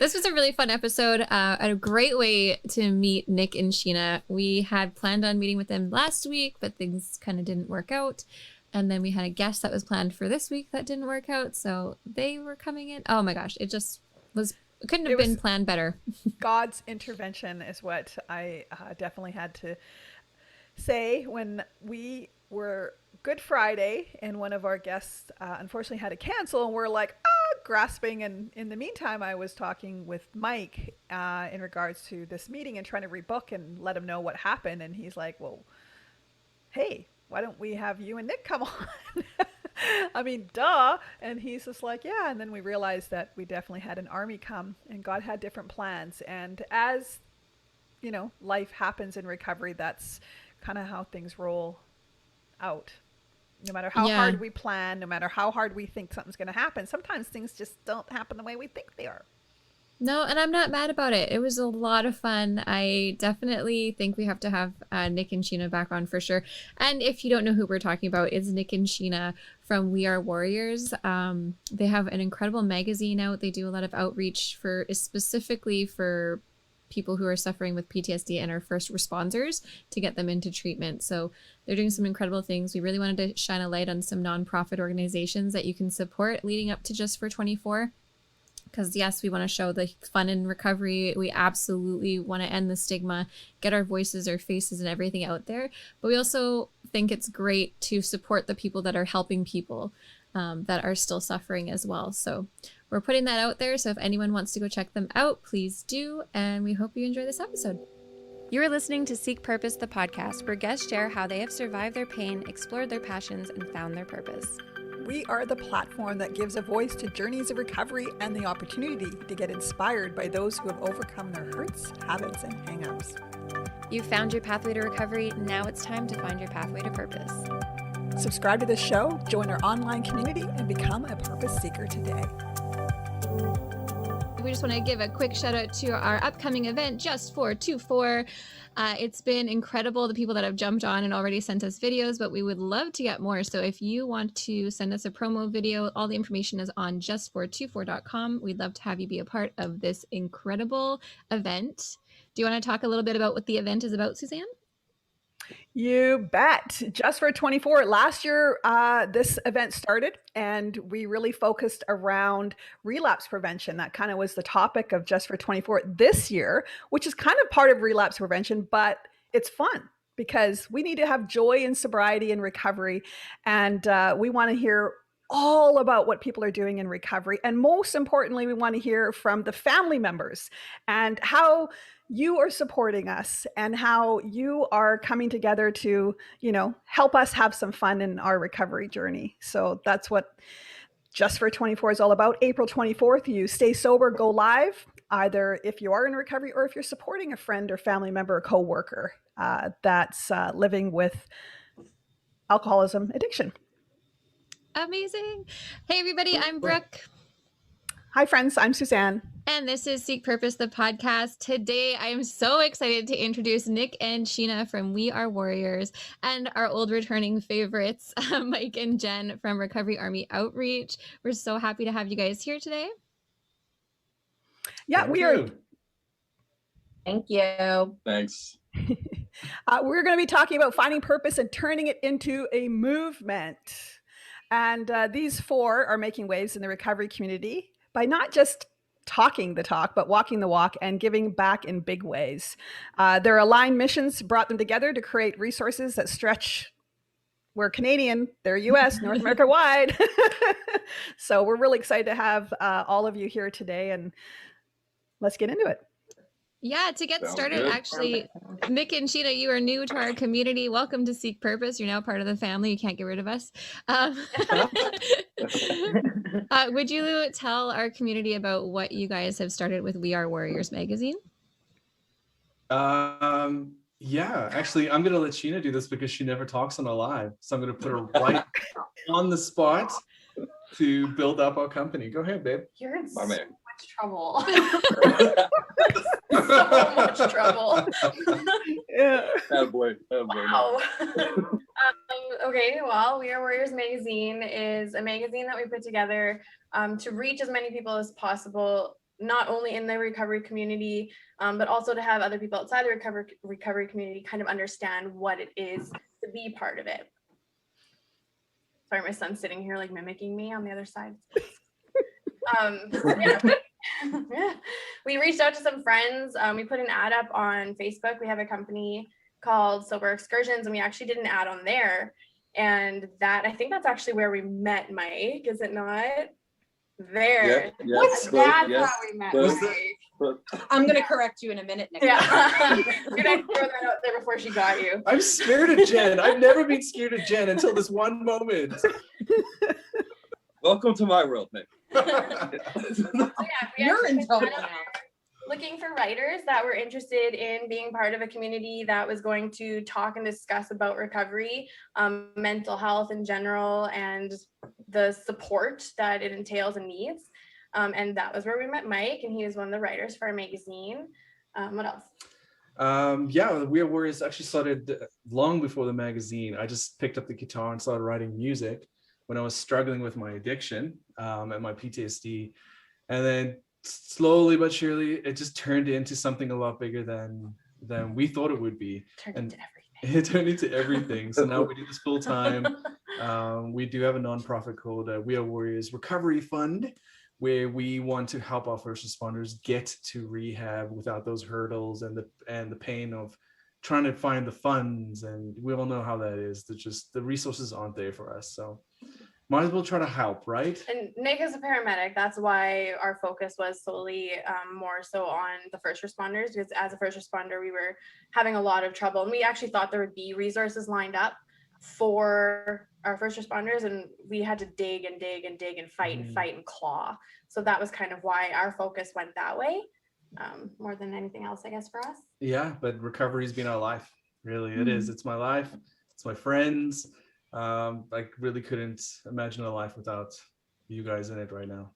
This was a really fun episode. A great way to meet Nick and Sheena. We had planned on meeting with them last week, but things kind of didn't work out. And then we had a guest that was planned for this week that didn't work out. So they were coming in. Oh my gosh. It just was, couldn't have been planned better. God's intervention is what I definitely had to say when we were Good Friday and one of our guests unfortunately had to cancel, and we're like, grasping. And in the meantime, I was talking with Mike in regards to this meeting and trying to rebook and let him know what happened. And he's like, well, hey, why don't we have you and Nick come on? I mean, duh. And he's just like, yeah. And then we realized that we definitely had an army come, and God had different plans. And as, you know, life happens in recovery, that's kind of how things roll out. No matter how hard we plan, no matter how hard we think something's going to happen, sometimes things just don't happen the way we think they are. No, and I'm not mad about it. It was a lot of fun. I definitely think we have to have Nick and Sheena back on for sure. And if you don't know who we're talking about, it's Nick and Sheena from We Are Warriors. They have an incredible magazine out. They do a lot of outreach specifically for people who are suffering with PTSD and are first responders to get them into treatment. So they're doing some incredible things. We really wanted to shine a light on some nonprofit organizations that you can support leading up to Just for 24. Because yes, we want to show the fun in recovery. We absolutely want to end the stigma, get our voices, our faces, and everything out there. But we also think it's great to support the people that are helping people that are still suffering as well. So we're putting that out there. So if anyone wants to go check them out, please do. And we hope you enjoy this episode. You are listening to Seek Purpose, the podcast, where guests share how they have survived their pain, explored their passions, and found their purpose. We are the platform that gives a voice to journeys of recovery and the opportunity to get inspired by those who have overcome their hurts, habits, and hang-ups. You've found your pathway to recovery. Now it's time to find your pathway to purpose. Subscribe to this show, join our online community, and become a purpose seeker today. We just want to give a quick shout out to our upcoming event, Just for 24. It's been incredible, the people that have jumped on and already sent us videos, but we would love to get more. So if you want to send us a promo video, all the information is on justfor24.com. We'd love to have you be a part of this incredible event. Do you want to talk a little bit about what the event is about, Suzanne? You bet. Just for 24. Last year, this event started, and we really focused around relapse prevention. That kind of was the topic of Just for 24 this year, which is kind of part of relapse prevention, but it's fun because we need to have joy in sobriety and recovery. And we want to hear all about what people are doing in recovery. And most importantly, we want to hear from the family members and how you are supporting us and how you are coming together to, you know, help us have some fun in our recovery journey. So that's what Just for 24 is all about. April 24th, you stay sober, go live, either if you are in recovery or if you're supporting a friend or family member or coworker that's living with alcoholism addiction. Amazing. Hey, everybody, I'm Brooke. Hi, friends. I'm Suzanne. And this is Seek Purpose, the podcast. Today, I am so excited to introduce Nick and Sheena from We Are Warriors and our old returning favorites, Mike and Jenn from Recovery Army Outreach. We're so happy to have you guys here today. Yeah, we are. Thank you. Thanks. We're going to be talking about finding purpose and turning it into a movement. And these four are making waves in the recovery community by not just talking the talk, but walking the walk and giving back in big ways. Their aligned missions brought them together to create resources that stretch. We're Canadian, they're US, North America wide. So we're really excited to have all of you here today, and let's get into it. Yeah, to get started, good. Actually, Nick and Sheena, you are new to our community. Welcome to Seek Purpose. You're now part of the family. You can't get rid of us. Would you tell our community about what you guys have started with We Are Warriors magazine? Yeah, actually, I'm going to let Sheena do this because she never talks on a live. So I'm going to put her right on the spot to build up our company. Go ahead, babe. You're in My so man. much trouble. So much trouble. Yeah. Attaboy. Wow. Okay, well, We Are Warriors magazine is a magazine that we put together to reach as many people as possible, not only in the recovery community, but also to have other people outside the recovery community kind of understand what it is to be part of it. Sorry, my son's sitting here like mimicking me on the other side. Yeah. We reached out to some friends. We put an ad up on Facebook. We have a company called Sober Excursions, and we actually did an ad on there. And I think that's actually where we met Mike, is it not? There. Yeah, That's how we met Mike. I'm gonna correct you in a minute, Nick. Yeah. Good idea to throw that out there before she got you. I'm scared of Jenn. I've never been scared of Jenn until this one moment. Welcome to my world, Nick. You're in trouble now. Looking for writers that were interested in being part of a community that was going to talk and discuss about recovery, mental health in general, and the support that it entails and needs. And that was where we met Mike, and he was one of the writers for our magazine. What else? Yeah, the We Are Warriors actually started long before the magazine. I just picked up the guitar and started writing music when I was struggling with my addiction and my PTSD. And then slowly but surely, it just turned into something a lot bigger than we thought it would be. It turned into everything. So now we do this full time. We do have a nonprofit called We Are Warriors Recovery Fund, where we want to help our first responders get to rehab without those hurdles and the pain of trying to find the funds. And we all know how that is. The resources aren't there for us. So might as well try to help, right? And Nick is a paramedic. That's why our focus was solely more so on the first responders, because as a first responder, we were having a lot of trouble. And we actually thought there would be resources lined up for our first responders, and we had to dig and dig and dig and fight and fight and claw. So that was kind of why our focus went that way, more than anything else, I guess, for us. Yeah, but recovery's been our life. Really, it is. It's my life. It's my friends. I really couldn't imagine a life without you guys in it right now.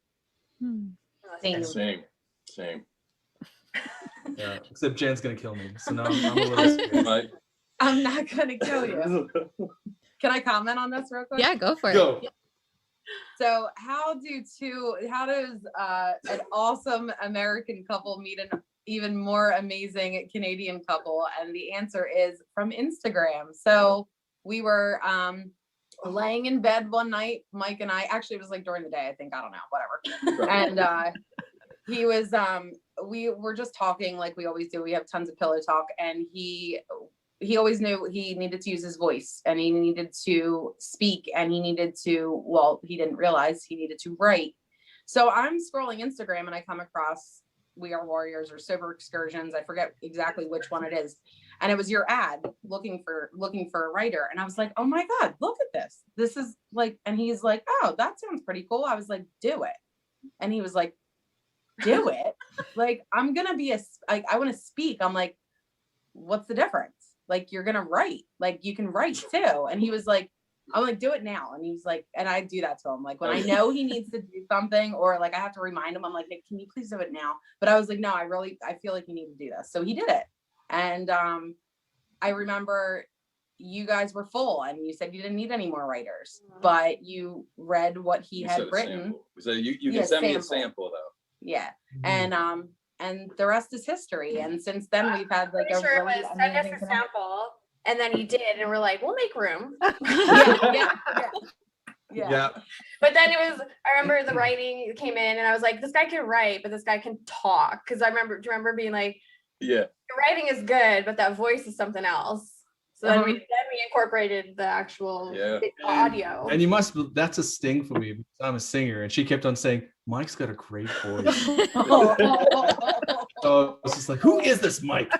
Same. Yeah, except Jen's gonna kill me. So now I'm a little scared. I'm not gonna kill you. Can I comment on this real quick? Yeah, go for it. Go. So how does an awesome American couple meet an even more amazing Canadian couple? And the answer is from Instagram. So we were laying in bed one night, Mike and I, actually it was like during the day, I think, I don't know, whatever. And he was, we were just talking like we always do. We have tons of pillow talk, and he always knew he needed to use his voice, and he needed to speak, and he needed to, well, he didn't realize he needed to write. So I'm scrolling Instagram and I come across We Are Warriors or Sober Excursions. I forget exactly which one it is. And it was your ad looking for a writer. And I was like, oh my God, look at this. This is like, and he's like, oh, that sounds pretty cool. I was like, do it. And he was like, do it. Like, I'm going to be I want to speak. I'm like, what's the difference? Like, you're going to write, like you can write too. And he was like, I'm like, do it now. And he's like, and I do that to him. Like when I know he needs to do something, or like I have to remind him, I'm like, Nick, can you please do it now? But I was like, no, I feel like you need to do this. So he did it. And I remember you guys were full and you said you didn't need any more writers, but you read what he had written. So you can send me a sample though. Yeah. And the rest is history. And since then we've had like a sure really it was send us a sample, and then he did, and we're like, we'll make room. Yeah. But then it was, I remember the writing came in and I was like, this guy can write, but this guy can talk. Cause do you remember being like, yeah, the writing is good, but that voice is something else. So then we incorporated the actual audio. And that's a sting for me because I'm a singer, and she kept on saying, Mike's got a great voice. So I was just like, who is this Mike?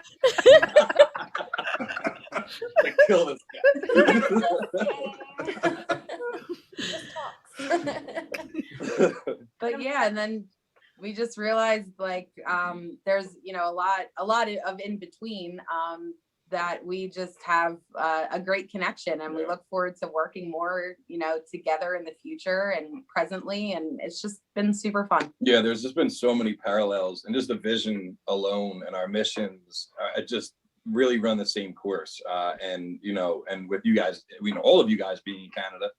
Like, kill this guy. But yeah, and then we just realized like there's a lot of in between that we just have a great connection, and we look forward to working more together in the future and presently, and it's just been super fun. Yeah, there's just been so many parallels, and just the vision alone and our missions just really run the same course, and with you guys, all of you guys being in Canada,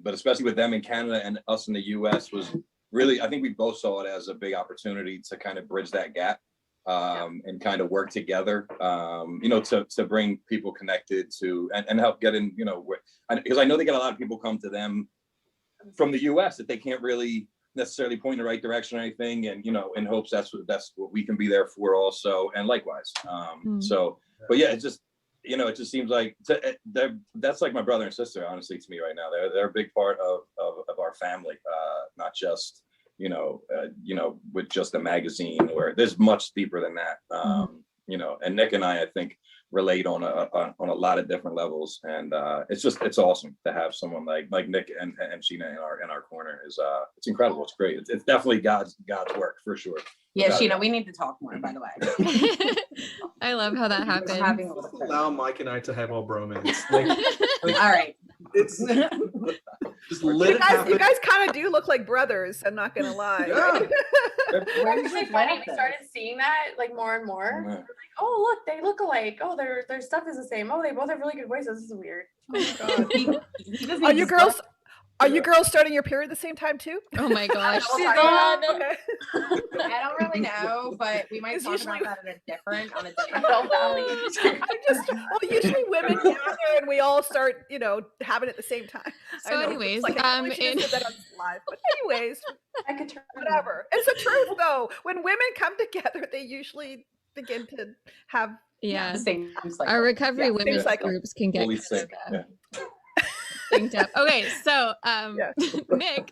but especially with them in Canada and us in the US was really, I think we both saw it as a big opportunity to kind of bridge that gap, and kind of work together, to bring people connected to, and help get in, because I know they get a lot of people come to them from the US that they can't really necessarily point in the right direction or anything, and in hopes that's what we can be there for also, and likewise. So, but yeah, it just seems like that's like my brother and sister, honestly, to me right now. They're a big part of our family, not just with just a magazine, where there's much deeper than that. And Nick and I think relate on a lot of different levels, and it's awesome to have someone like Nick and Sheena in our corner. It's incredible. It's great. It's definitely God's work for sure. Yeah, Sheena, we need to talk more, by the way. I love how that happened. Allow Mike and I to have our bromance. All right. It's just let it You happen. guys kind of do look like brothers. I'm not gonna lie. Yeah. It's really funny. We started seeing that like more and more. We're like, oh look, they look alike. Oh, their stuff is the same. Oh, they both have really good voices. This is weird. Oh my God. Are you girls starting your period at the same time too? Oh my gosh. Okay. I don't really know, but we might talk about that on a different. Usually women gather and we all start, having it at the same time. So anyways, I can't believe she just said that on live, but anyways, I could turn whatever. It's the truth though. When women come together, they usually begin to have yeah. The same cycle. Our recovery women's groups can get Fully sick. synced up. Okay, so Nick,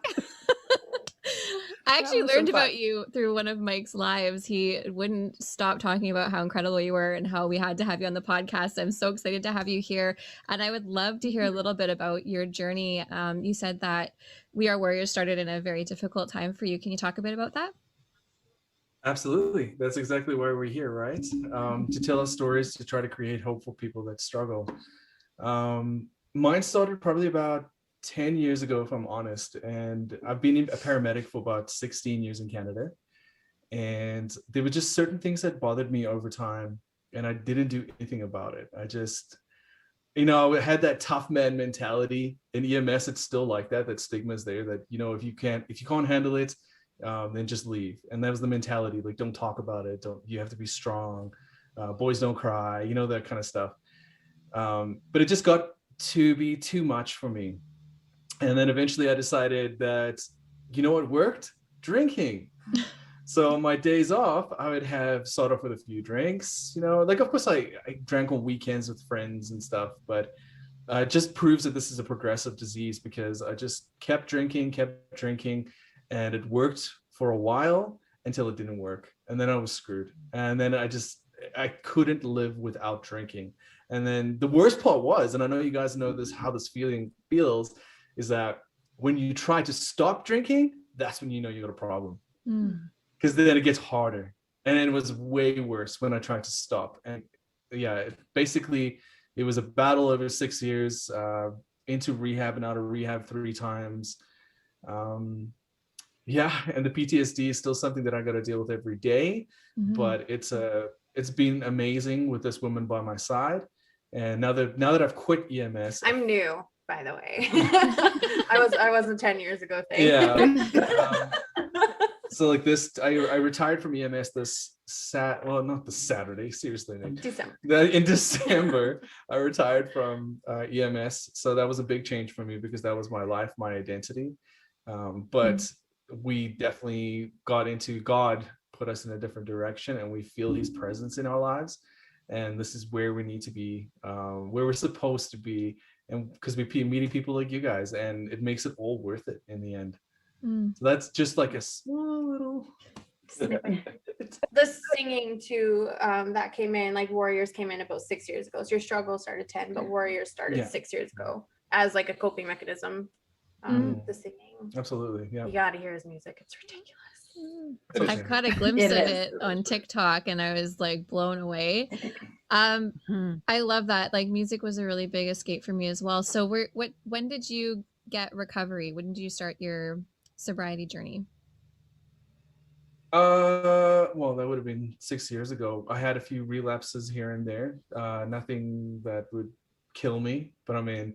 I actually learned about you through one of Mike's lives. He wouldn't stop talking about how incredible you were and how we had to have you on the podcast. I'm so excited to have you here, and I would love to hear a little bit about your journey. You said that We Are Warriors started in a very difficult time for you. Can you talk a bit about that? Absolutely. That's exactly why we're here, right? To tell us stories, to try to create hope for people that struggle. Mine started probably about 10 years ago, if I'm honest. And I've been a paramedic for about 16 years in Canada. And there were just certain things that bothered me over time. And I didn't do anything about it. I just, I had that tough man mentality. In EMS, it's still like that. That stigma is there that, if you can't handle it, then just leave. And that was the mentality. Like, don't talk about it. You have to be strong. Boys don't cry, that kind of stuff. But it just got to be too much for me. And then eventually I decided that, what worked? Drinking. So on my days off, I would start off with a few drinks, of course I drank on weekends with friends and stuff, but it just proves that this is a progressive disease, because I just kept drinking, and it worked for a while until it didn't work. And then I was screwed. And then I couldn't live without drinking. And then the worst part was, and I know you guys know this, how this feeling feels, is that when you try to stop drinking, that's when you know you got a problem. Because then it gets harder. And it was way worse when I tried to stop. And yeah, basically it was a battle over 6 years, into rehab and out of rehab 3 times. And the PTSD is still something that I got to deal with every day. But it's been amazing with this woman by my side. And now that I've quit EMS, I'm new, by the way. I wasn't 10 years ago. So like this, I retired from EMS not the Saturday, seriously, Nick. In December, I retired from EMS. So that was a big change for me, because that was my life, my identity. But we definitely got into God, put us in a different direction, and we feel his presence in our lives. And this is where we need to be, where we're supposed to be. And because we meeting people like you guys, and it makes it all worth it in the end. So that's just like a small little the singing too, that came in, like Warriors came in about 6 years ago. So your struggle started 10, but Warriors started 6 years ago as like a coping mechanism. The singing. Absolutely. Yeah. You gotta hear his music. It's ridiculous. I caught a glimpse of it on TikTok and I was like blown away. I love that. Like, music was a really big escape for me as well. So when did you get recovery? When did you start your sobriety journey? Well, that would have been 6 years ago. I had a few relapses here and there. Nothing that would kill me, but I mean,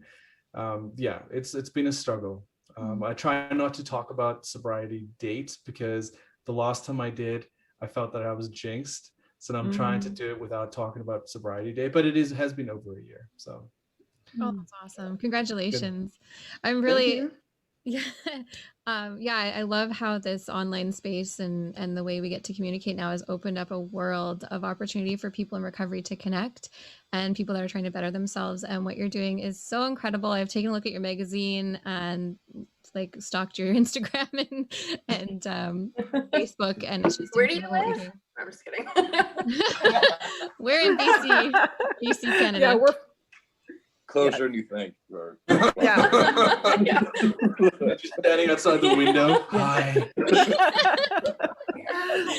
it's been a struggle. I try not to talk about sobriety dates because the last time I did, I felt that I was jinxed. So I'm trying to do it without talking about sobriety date, but has been over a year. So. Oh, that's awesome. Congratulations. I'm Thank really, you. yeah. Yeah, I love how this online space and the way we get to communicate now has opened up a world of opportunity for people in recovery to connect and people that are trying to better themselves. And what you're doing is so incredible. I've taken a look at your magazine and like stalked your Instagram and Facebook, and it's just Where do you incredible what you're live? doing. I'm just kidding. We're in BC, Canada. Yeah, we're Closer than you think. Or... yeah. Yeah. Just standing outside the window. Hi.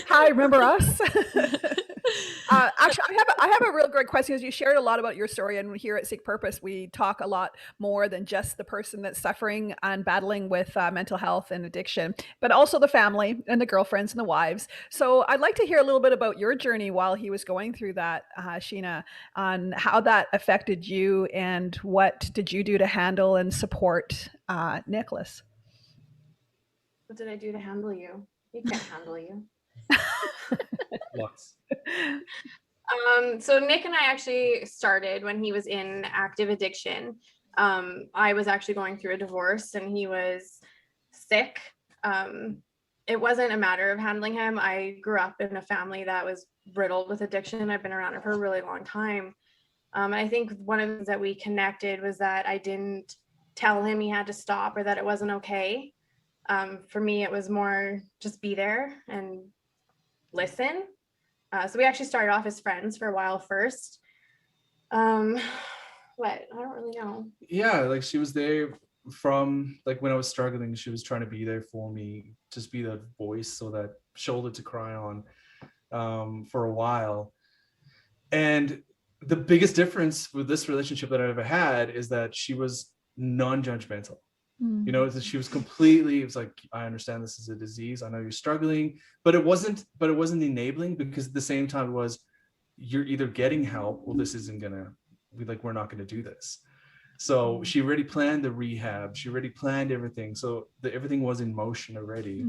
Hi, remember us? Actually, I have a real great question because you shared a lot about your story, and here at Seek Purpose, we talk a lot more than just the person that's suffering and battling with mental health and addiction, but also the family and the girlfriends and the wives. So I'd like to hear a little bit about your journey while he was going through that, Sheena, on how that affected you and what did you do to handle and support Nicholas? What did I do to handle you? You can't handle you. Lots. So Nick and I actually started when he was in active addiction. I was actually going through a divorce and he was sick. It wasn't a matter of handling him. I grew up in a family that was riddled with addiction. I've been around it for a really long time. And I think one of the things that we connected was that I didn't tell him he had to stop or that it wasn't okay. For me, it was more just be there and listen. So we actually started off as friends for a while first. What? I don't really know. Yeah, like she was there from like when I was struggling, she was trying to be there for me, just be that voice, so that shoulder to cry on for a while. And the biggest difference with this relationship that I've ever had is that she was non-judgmental. You know, she was completely, it was like, I understand this is a disease. I know you're struggling, but it wasn't enabling, because at the same time it was, you're either getting help or this isn't gonna be like, we're not gonna do this. So she already planned the rehab. She already planned everything. So everything was in motion already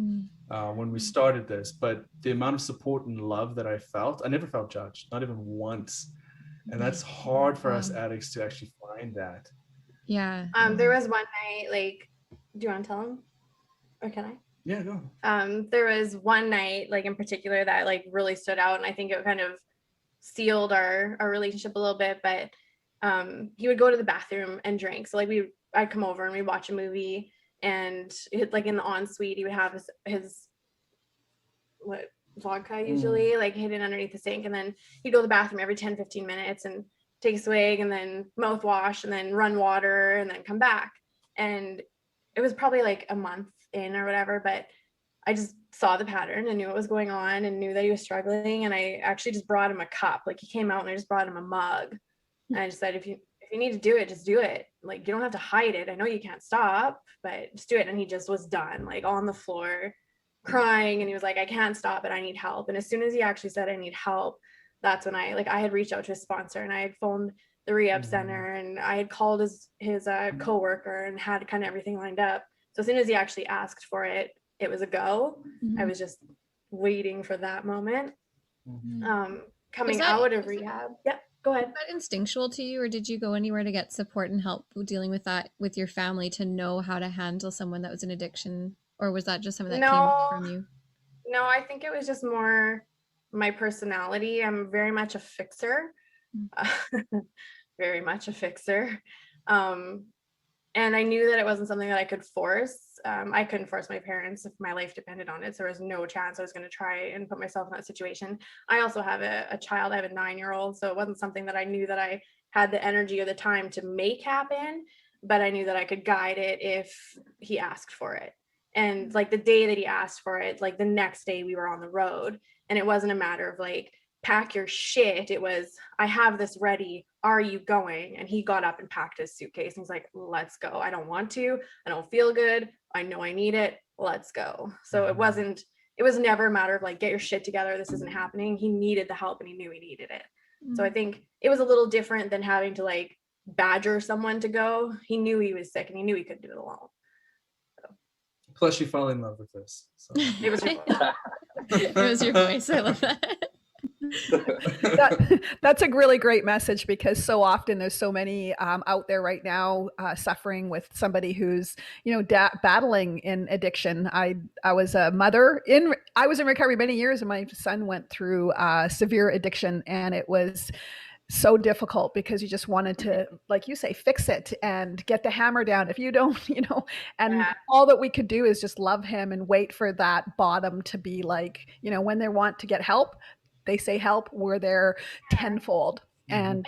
when we started this. But the amount of support and love that I felt, I never felt judged, not even once. And that's hard for us addicts to actually find that. Yeah. There was one night, like, do you want to tell him? Or can I? Yeah, go. There was one night, like in particular, that like really stood out, and I think it kind of sealed our relationship a little bit. But he would go to the bathroom and drink. So like I'd come over and we'd watch a movie, and like in the ensuite, he would have his vodka usually like hidden underneath the sink, and then he'd go to the bathroom every 10-15 minutes and take a swig and then mouthwash and then run water and then come back. And it was probably like a month in or whatever, but I just saw the pattern and knew what was going on and knew that he was struggling. And I actually just brought him a cup. Like he came out and I just brought him a mug. And I just said, if you need to do it, just do it. Like, you don't have to hide it. I know you can't stop, but just do it. And he just was done, like on the floor crying. And he was like, I can't stop, but I need help. And as soon as he actually said, I need help, that's when I had reached out to his sponsor, and I had phoned the rehab center, and I had called his coworker and had kind of everything lined up. So as soon as he actually asked for it, it was a go. I was just waiting for that moment. Coming out of rehab. Yeah, go ahead. Was that instinctual to you, or did you go anywhere to get support and help dealing with that with your family to know how to handle someone that was in addiction? Or was that just something that came from you? No, I think it was just more my personality. I'm very much a fixer. Very much a fixer. And I knew that it wasn't something that I could force. I couldn't force my parents if my life depended on it. So there was no chance I was going to try and put myself in that situation. I also have a child. I have a 9-year-old. So it wasn't something that I knew that I had the energy or the time to make happen, but I knew that I could guide it if he asked for it. And like the day that he asked for it, like the next day we were on the road, and it wasn't a matter of like, pack your shit. It was, I have this ready. Are you going? And he got up and packed his suitcase and he's like, let's go. I don't want to. I don't feel good. I know I need it. Let's go. So it was never a matter of like, get your shit together. This isn't happening. He needed the help and he knew he needed it. So I think it was a little different than having to like badger someone to go. He knew he was sick and he knew he couldn't do it alone. Plus, she fell in love with this. So. It was your It was your voice. I love that. That's a really great message, because so often there's so many out there right now suffering with somebody who's, you know, battling in addiction. I was a mother I was in recovery many years, and my son went through severe addiction, and it was so difficult because you just wanted to, like you say, fix it and get the hammer down. If you don't, you know, and Yeah. all that we could do is just love him and wait for that bottom to be like, you know, when they want to get help, they say help, we're there tenfold. And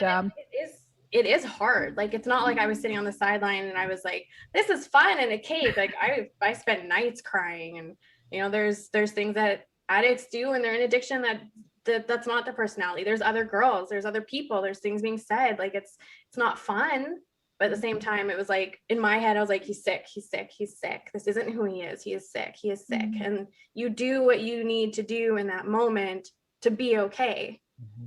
it is hard. Like, it's not like I was sitting on the sideline and I was like, this is fun and a cake. Like, I spent nights crying, and you know, there's things that addicts do when they're in addiction that's not their personality. There's other girls, there's other people, there's things being said. Like, it's not fun. But at the same time, it was like, in my head, I was like, he's sick, he's sick, he's sick. This isn't who he is. He is sick, he is sick. Mm-hmm. And you do what you need to do in that moment to be okay.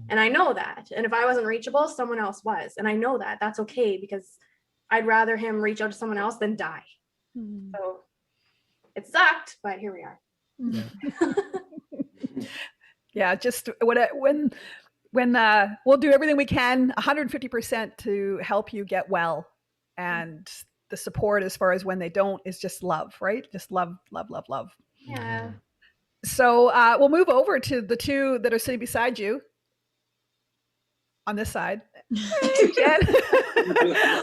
And I know that. And if I wasn't reachable, someone else was. And I know that. That's okay, because I'd rather him reach out to someone else than die. Mm. So it sucked, but here we are. Yeah, just when we'll do everything we can, 150% to help you get well. And the support as far as when they don't is just love, right? Just love, love, love, love. Yeah. So we'll move over to the two that are sitting beside you on this side. Hey, Jen.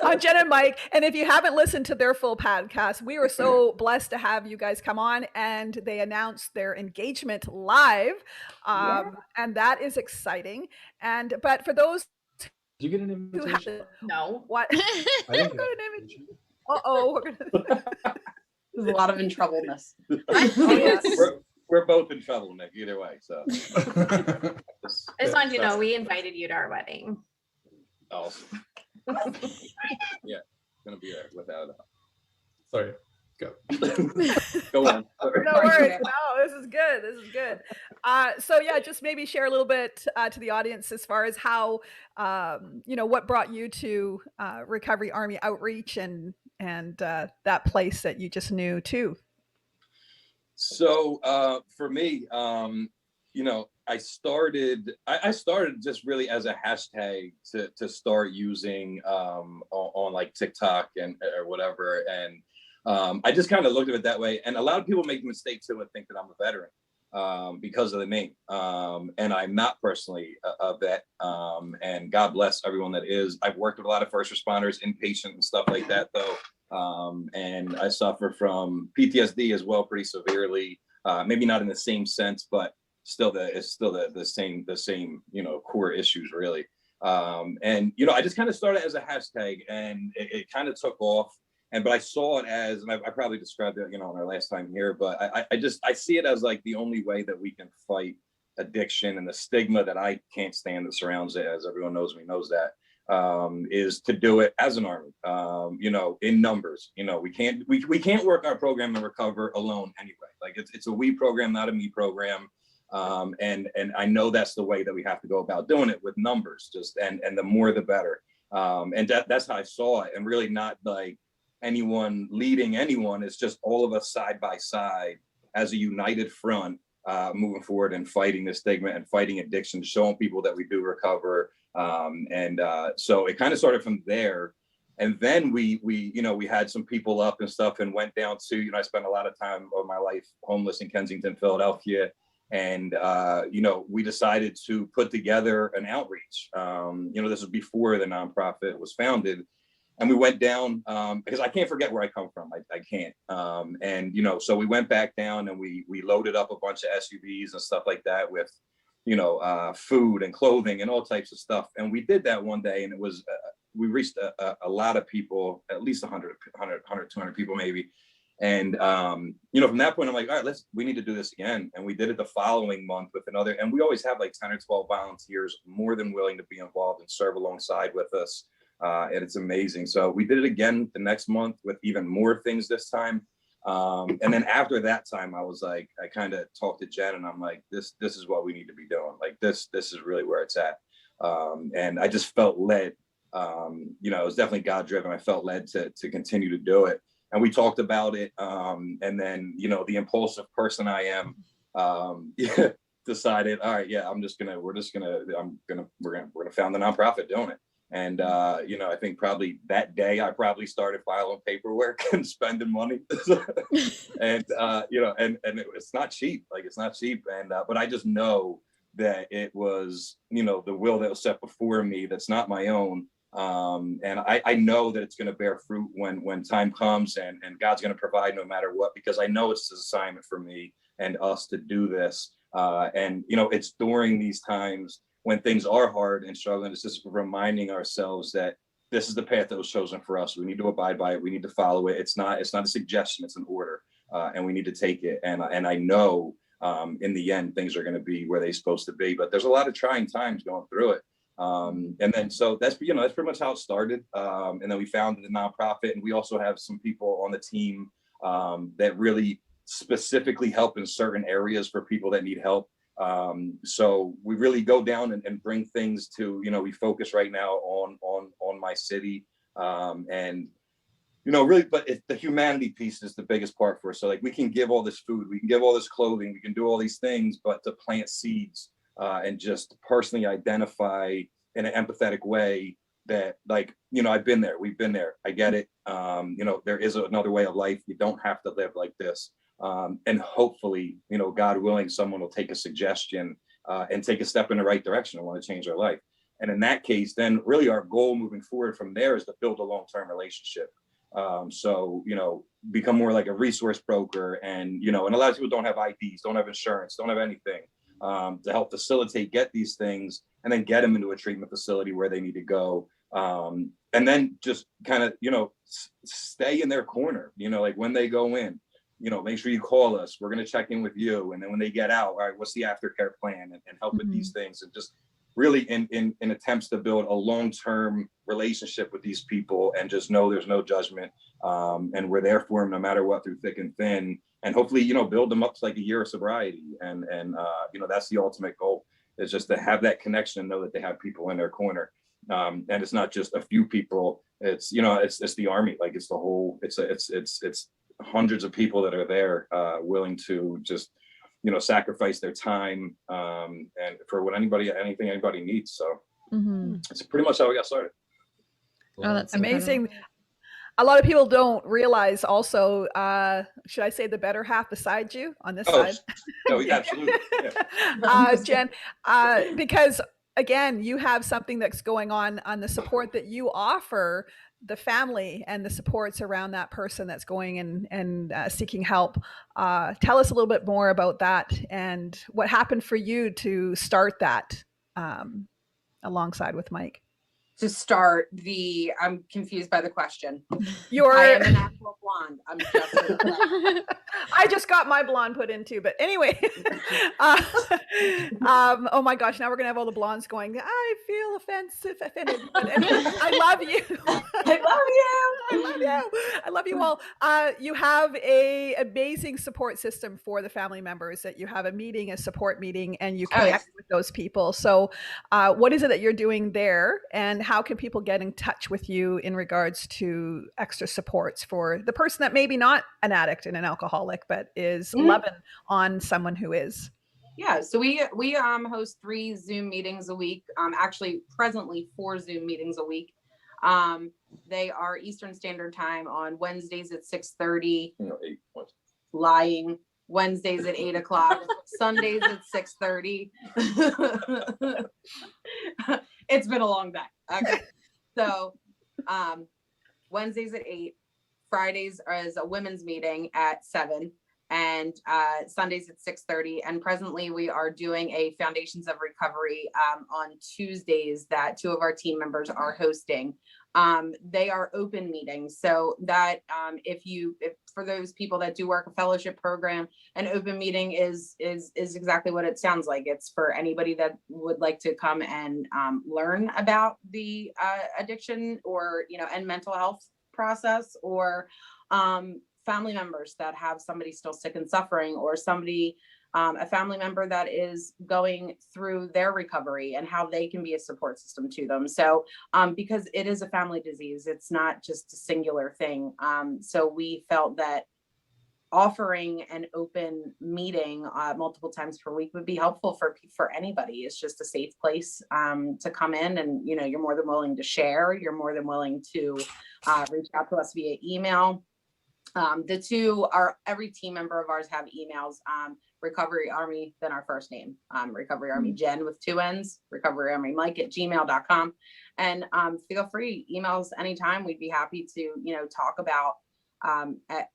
On Jen and Mike. And if you haven't listened to their full podcast, we were so blessed to have you guys come on, and they announced their engagement live. And that is exciting. But for those Did you get an invitation? No. what? I didn't get an invitation. Uh-oh. There's a lot of in troubleness. We're both in trouble, Nick, either way. So I just wanted you to know we invited you to our wedding. awesome. Yeah, gonna be there without a doubt. Sorry. Go. Go on. No worries. No, this is good. This is good. So yeah, just maybe share a little bit to the audience as far as how, you know, what brought you to Recovery Army Outreach and that place that you just knew too. So for me, you know, I started just really as a hashtag to start using on like TikTok and or whatever, and I just kind of looked at it that way. And a lot of people make the mistake too and think that I'm a veteran because of the name, and I'm not personally a vet. And God bless everyone that is. I've worked with a lot of first responders, inpatient and stuff like that, though. And I suffer from PTSD as well, pretty severely. Maybe not in the same sense, but it's still the same, you know, core issues really. And you know, I just kind of started as a hashtag, and it kind of took off. But I saw it as, and I probably described it, you know, in our last time here, but I see it as like the only way that we can fight addiction and the stigma that I can't stand that surrounds it, as everyone knows me knows that. Is to do it as an army, you know, in numbers. You know, we can't work our program and recover alone anyway. Like it's a we program, not a me program. And I know that's the way that we have to go about doing it, with numbers, just and the more the better. And that's how I saw it, and really not like anyone leading anyone. It's just all of us side by side as a united front, moving forward and fighting the stigma and fighting addiction, showing people that we do recover. So it kind of started from there. And then we had some people up and stuff, and went down to, you know, I spent a lot of time of my life homeless in Kensington, Philadelphia. And, you know, we decided to put together an outreach. You know, this was before the nonprofit was founded. And we went down, because I can't forget where I come from. I can't. And, you know, so we went back down, and we loaded up a bunch of SUVs and stuff like that with, you know, food and clothing and all types of stuff. And we did that one day, and it was, we reached a lot of people, at least 100, 200 people maybe. And, you know, from that point, I'm like, all right, we need to do this again. And we did it the following month with another, and we always have like 10 or 12 volunteers more than willing to be involved and serve alongside with us. And it's amazing. So we did it again the next month with even more things this time. And then after that time, I was like, I kind of talked to Jen, and I'm like, this is what we need to be doing. Like this is really where it's at. And I just felt led, you know, it was definitely God driven. I felt led to continue to do it. and we talked about it. And then, you know, the impulsive person I am, decided, all right, yeah, we're gonna found the nonprofit doing it. And you know, I think probably that day I probably started filing paperwork and spending money. And you know, and it's not cheap, like it's not cheap. And but I just know that it was, you know, the will that was set before me that's not my own. And I know that it's going to bear fruit when time comes, and God's going to provide no matter what, because I know it's an assignment for me and us to do this. And, you know, it's during these times when things are hard and struggling, it's just reminding ourselves that this is the path that was chosen for us. We need to abide by it. We need to follow it. It's not a suggestion, it's an order, and we need to take it. And I know in the end, things are going to be where they're supposed to be, but there's a lot of trying times going through it. And then, so that's, you know, that's pretty much how it started. And then we founded the nonprofit, and we also have some people on the team that really specifically help in certain areas for people that need help. So we really go down and bring things to, you know, we focus right now on my city, and, you know, really, but the humanity piece is the biggest part for us. So like, we can give all this food, we can give all this clothing, we can do all these things, but to plant seeds, and just personally identify in an empathetic way that, like, you know, I've been there, we've been there, I get it. You know, there is another way of life. You don't have to live like this. And hopefully, you know, God willing, someone will take a suggestion and take a step in the right direction and want to change their life. And in that case, then really our goal moving forward from there is to build a long-term relationship. So, you know, become more like a resource broker, and, you know, and a lot of people don't have IDs, don't have insurance, don't have anything, to help facilitate, get these things, and then get them into a treatment facility where they need to go. And then just kind of, you know, stay in their corner, you know, like when they go in, you know, make sure you call us. We're going to check in with you. And then when they get out, all right, what's the aftercare plan, and help with these things, and just really in attempts to build a long-term relationship with these people, and just know there's no judgment. And we're there for them no matter what, through thick and thin, and hopefully, you know, build them up to like a year of sobriety. And you know, that's the ultimate goal, is just to have that connection and know that they have people in their corner. And it's not just a few people, it's, you know, it's the army, like it's the whole, it's hundreds of people that are there, willing to just, you know, sacrifice their time, and for anything anybody needs. So it's pretty much how we got started. Oh, that's amazing. incredible. A lot of people don't realize also, should I say the better half beside you on this side? No, yeah, absolutely. Yeah. Jenn, because again, you have something that's going on the support that you offer the family and the supports around that person that's going and seeking help. Tell us a little bit more about that and what happened for you to start that alongside with Mike. To start I'm confused by the question. I am a natural blonde. I'm just I just got my blonde put in too, but anyway. Oh my gosh, now we're gonna have all the blondes going, I feel offended. But anyway, I love you. I love you. I love you. I love you all. You have a amazing support system for the family members, that you have a support meeting, and you connect with those people. So what is it that you're doing there, and how can people get in touch with you in regards to extra supports for the person that maybe not an addict and an alcoholic, but is loving on someone who is? Yeah, so we host 3 Zoom meetings a week. Actually, presently 4 Zoom meetings a week. They are Eastern Standard Time on Wednesdays at 6:30. No, 8. What? Lying. Wednesdays at 8 o'clock. Sundays at 6:30. It's been a long day. Okay, so Wednesdays at 8. Fridays is a women's meeting at 7. And Sundays at 6:30. And presently we are doing a Foundations of Recovery on Tuesdays that 2 of our team members are hosting. They are open meetings, so that if for those people that do work a fellowship program, an open meeting is exactly what it sounds like. It's for anybody that would like to come and learn about the addiction, or, you know, and mental health process, or family members that have somebody still sick and suffering, or somebody a family member that is going through their recovery and how they can be a support system to them. So because it is a family disease, it's not just a singular thing. So we felt that offering an open meeting multiple times per week would be helpful for anybody. It's just a safe place to come in, and you're more than willing to share. You're more than willing to reach out to us via email. The two are, every team member of ours have emails. Recovery Army, then our first name, Recovery Army Jenn with 2 N's, Recovery Army Mike at gmail.com. And feel free, emails anytime. We'd be happy to, talk about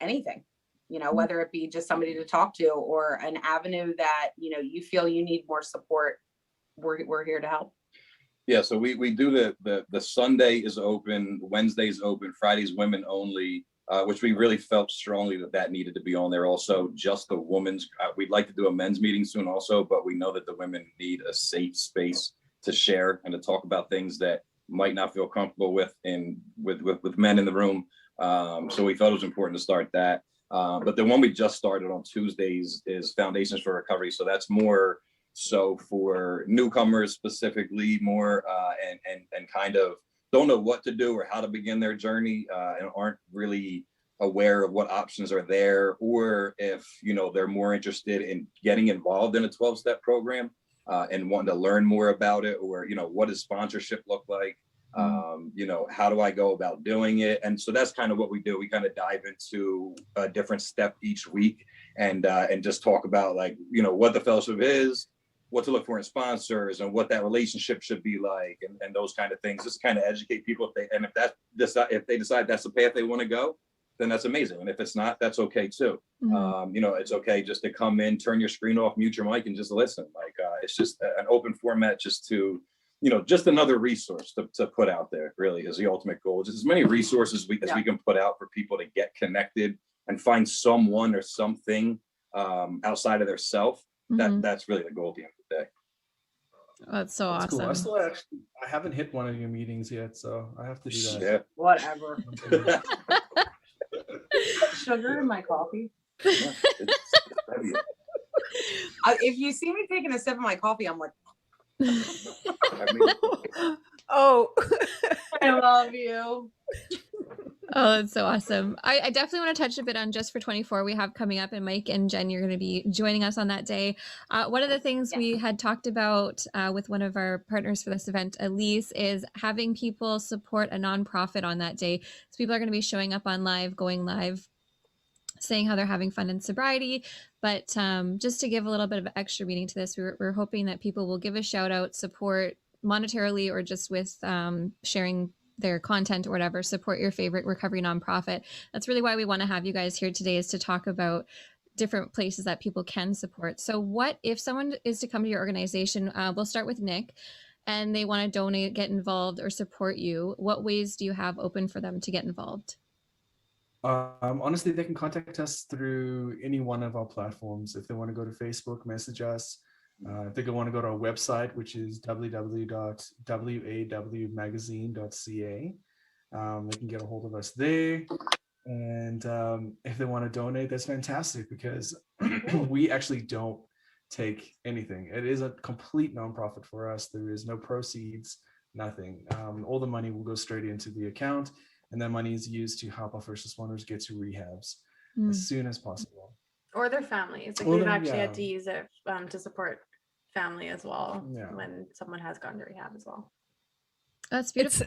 anything, whether it be just somebody to talk to or an avenue that, you feel you need more support. We're here to help. Yeah, so we do the Sunday is open, Wednesday's open, Friday's women only. Which we really felt strongly that needed to be on there. Also, just the women's, we'd like to do a men's meeting soon also, but we know that the women need a safe space to share and to talk about things that might not feel comfortable with men in the room. So we felt it was important to start that. But the one we just started on Tuesdays is Foundations for Recovery. So that's more so for newcomers specifically, more and kind of don't know what to do or how to begin their journey and aren't really aware of what options are there, or if they're more interested in getting involved in a 12-step program and wanting to learn more about it, or what does sponsorship look like, how do I go about doing it? And so that's kind of what we do. We kind of dive into a different step each week and just talk about what the fellowship is, what to look for in sponsors, and what that relationship should be like, and those kind of things. Just kind of educate people. If they decide that's the path they want to go, then that's amazing. And if it's not, that's okay too. It's okay just to come in, turn your screen off, mute your mic, and just listen. It's just an open format, just to, just another resource to put out there. Really, is the ultimate goal. Just as many resources as we can put out for people to get connected and find someone or something outside of their self. That's really the goal at the end of the day. That's so awesome. Cool. I haven't hit one of your meetings yet, so I have to do that. Yeah. Whatever. Sugar in my coffee. Yeah, If you see me taking a sip of my coffee, I'm like, Oh, I love you. Oh, that's so awesome. I definitely want to touch a bit on Just for 24 we have coming up, and Mike and Jenn, you're going to be joining us on that day. One of the things we had talked about with one of our partners for this event, Elise, is having people support a nonprofit on that day. So people are going to be showing up on live, going live, saying how they're having fun in sobriety. But just to give a little bit of extra meaning to this, we're hoping that people will give a shout out, support monetarily, or just with sharing their content or whatever, support your favorite recovery nonprofit. That's really why we want to have you guys here today, is to talk about different places that people can support. So what if someone is to come to your organization, we'll start with Nick, and they want to donate, get involved, or support you, what ways do you have open for them to get involved? Honestly, they can contact us through any one of our platforms. If they want to go to Facebook, message us. If they want to go to our website, which is www.wawmagazine.ca, they can get a hold of us there. And if they want to donate, that's fantastic, because we actually don't take anything. It is a complete nonprofit for us. There is no proceeds, nothing. All the money will go straight into the account, and that money is used to help our first responders get to rehabs as soon as possible. Or their families. We've actually had to use it to support family as well when someone has gone to rehab as well. That's beautiful.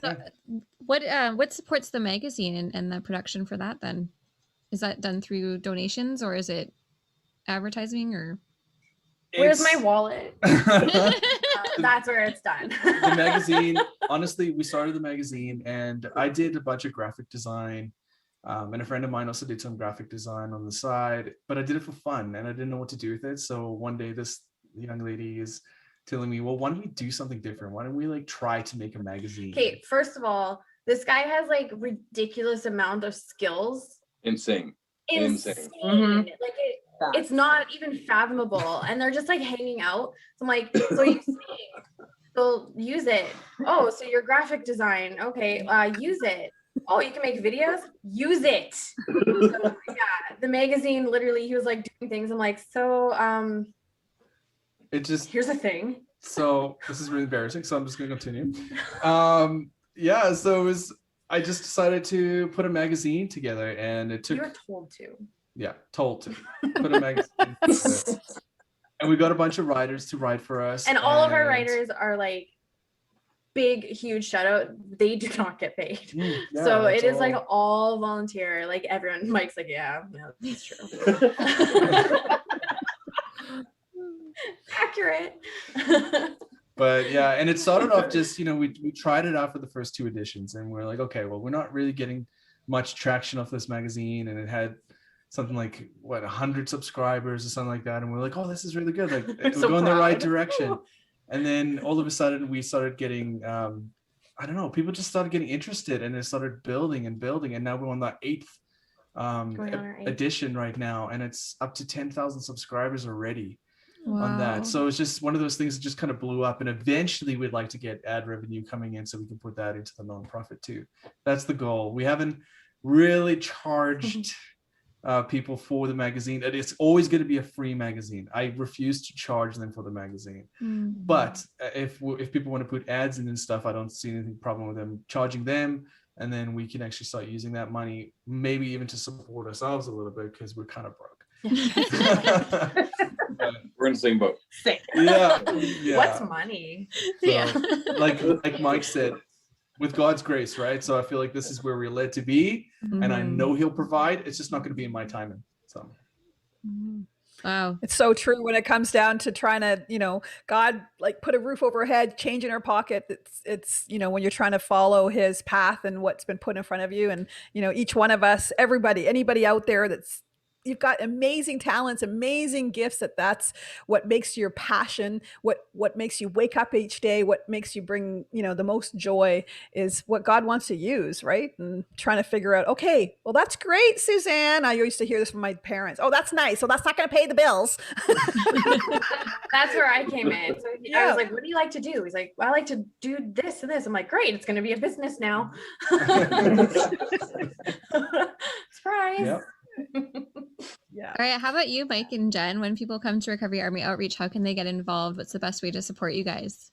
What supports the magazine and the production for that then? Is that done through donations, or is it advertising, or? Where's my wallet? That's where it's done. The magazine, honestly, we started the magazine, and I did a bunch of graphic design, and a friend of mine also did some graphic design on the side, but I did it for fun and I didn't know what to do with it. So one day this young lady is telling me, well, why don't we do something different? Why don't we try to make a magazine? Okay, first of all, this guy has ridiculous amount of skills. Insane. Mm-hmm. It's not even fathomable, and they're just hanging out. So I'm like, so you sing, so use it. Oh, so your graphic design, okay, use it. oh, you can make videos? Use it. So, yeah, the magazine, literally, he was like doing things. I'm like, so It just, here's a thing. so this is really embarrassing, so I'm just gonna continue. Yeah, so it was, I just decided to put a magazine together, and it took, You were told to. yeah, told to put a magazine together. And we got a bunch of writers to write for us. And all of our writers are like big, huge shout out. They do not get paid. Yeah, So that's it is all. like all volunteer. Like everyone, Mike's like, yeah, that's true. Accurate. But yeah, and it started off just, you know, we tried it out for the first 2 editions, and we're like, okay, well, we're not really getting much traction off this magazine, and it had something like 100 subscribers or something like that, and we're like, oh, this is really good, like we're So going the right proud. direction. And then all of a sudden we started getting I don't know, people just started getting interested, and it started building and building, and now we're on the 8th Going on our 8th. edition right now, and it's up to 10,000 subscribers already on Wow. that. So it's just one of those things that just kind of blew up, and eventually we'd like to get ad revenue coming in so we can put that into the nonprofit too. That's the goal. We haven't really charged people for the magazine. It's always going to be a free magazine. I refuse to charge them for the magazine. But if people want to put ads in and stuff, I don't see anything problem with them charging them, and then we can actually start using that money, maybe even to support ourselves a little bit, because we're kind of broke. We're in the same boat. Same. Yeah. What's money? So, like Mike said, with God's grace, right? So I feel like this is where we're led to be, and I know He'll provide. It's just not going to be in my timing. So. Wow. It's so true when it comes down to trying to, you know, God, like put a roof over our head, change in our pocket. It's, you know, when you're trying to follow His path and what's been put in front of you. And, you know, each one of us, everybody, anybody out there you've got amazing talents, amazing gifts, that's what makes your passion, what makes you wake up each day, what makes you bring, you know, the most joy is what God wants to use, right? And trying to figure out, okay, well, that's great, Suzanne. I used to hear this from my parents. Oh, that's nice. So that's not going to pay the bills. That's where I came in. So I was like, what do you like to do? He's like, well, I like to do this and this. I'm like, great, it's going to be a business now. Surprise. Yep. Yeah. All right. How about you, Mike and Jen? When people come to Recovery Army Outreach, how can they get involved? What's the best way to support you guys?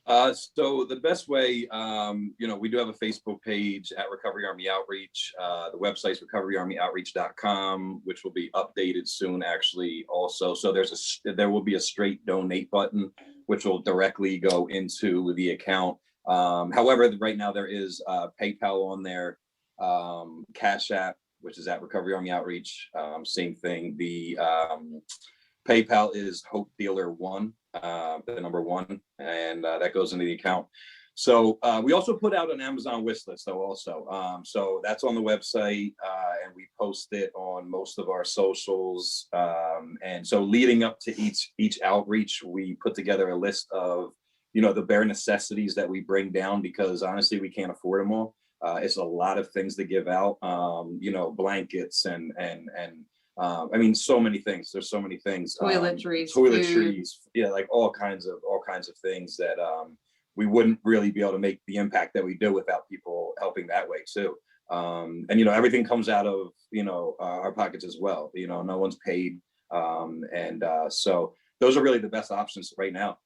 So the best way, you know, we do have a Facebook page at Recovery Army Outreach. The website's recoveryarmyoutreach.com, which will be updated soon, actually, also. So there will be a straight donate button, which will directly go into the account. However, right now there is PayPal on there, Cash App, which is at Recovery Army Outreach. Same thing. The PayPal is Hope Dealer 1, the number 1, and that goes into the account. So we also put out an Amazon wish list, though, also. So that's on the website, and we post it on most of our socials. And so leading up to each outreach, we put together a list of, you know, the bare necessities that we bring down, because honestly, we can't afford them all. It's a lot of things to give out, you know, blankets and I mean, so many things. There's so many things. Toiletries, yeah, like all kinds of things that we wouldn't really be able to make the impact that we do without people helping that way too. And you know, everything comes out of, you know, our pockets as well. You know, no one's paid, and so those are really the best options right now.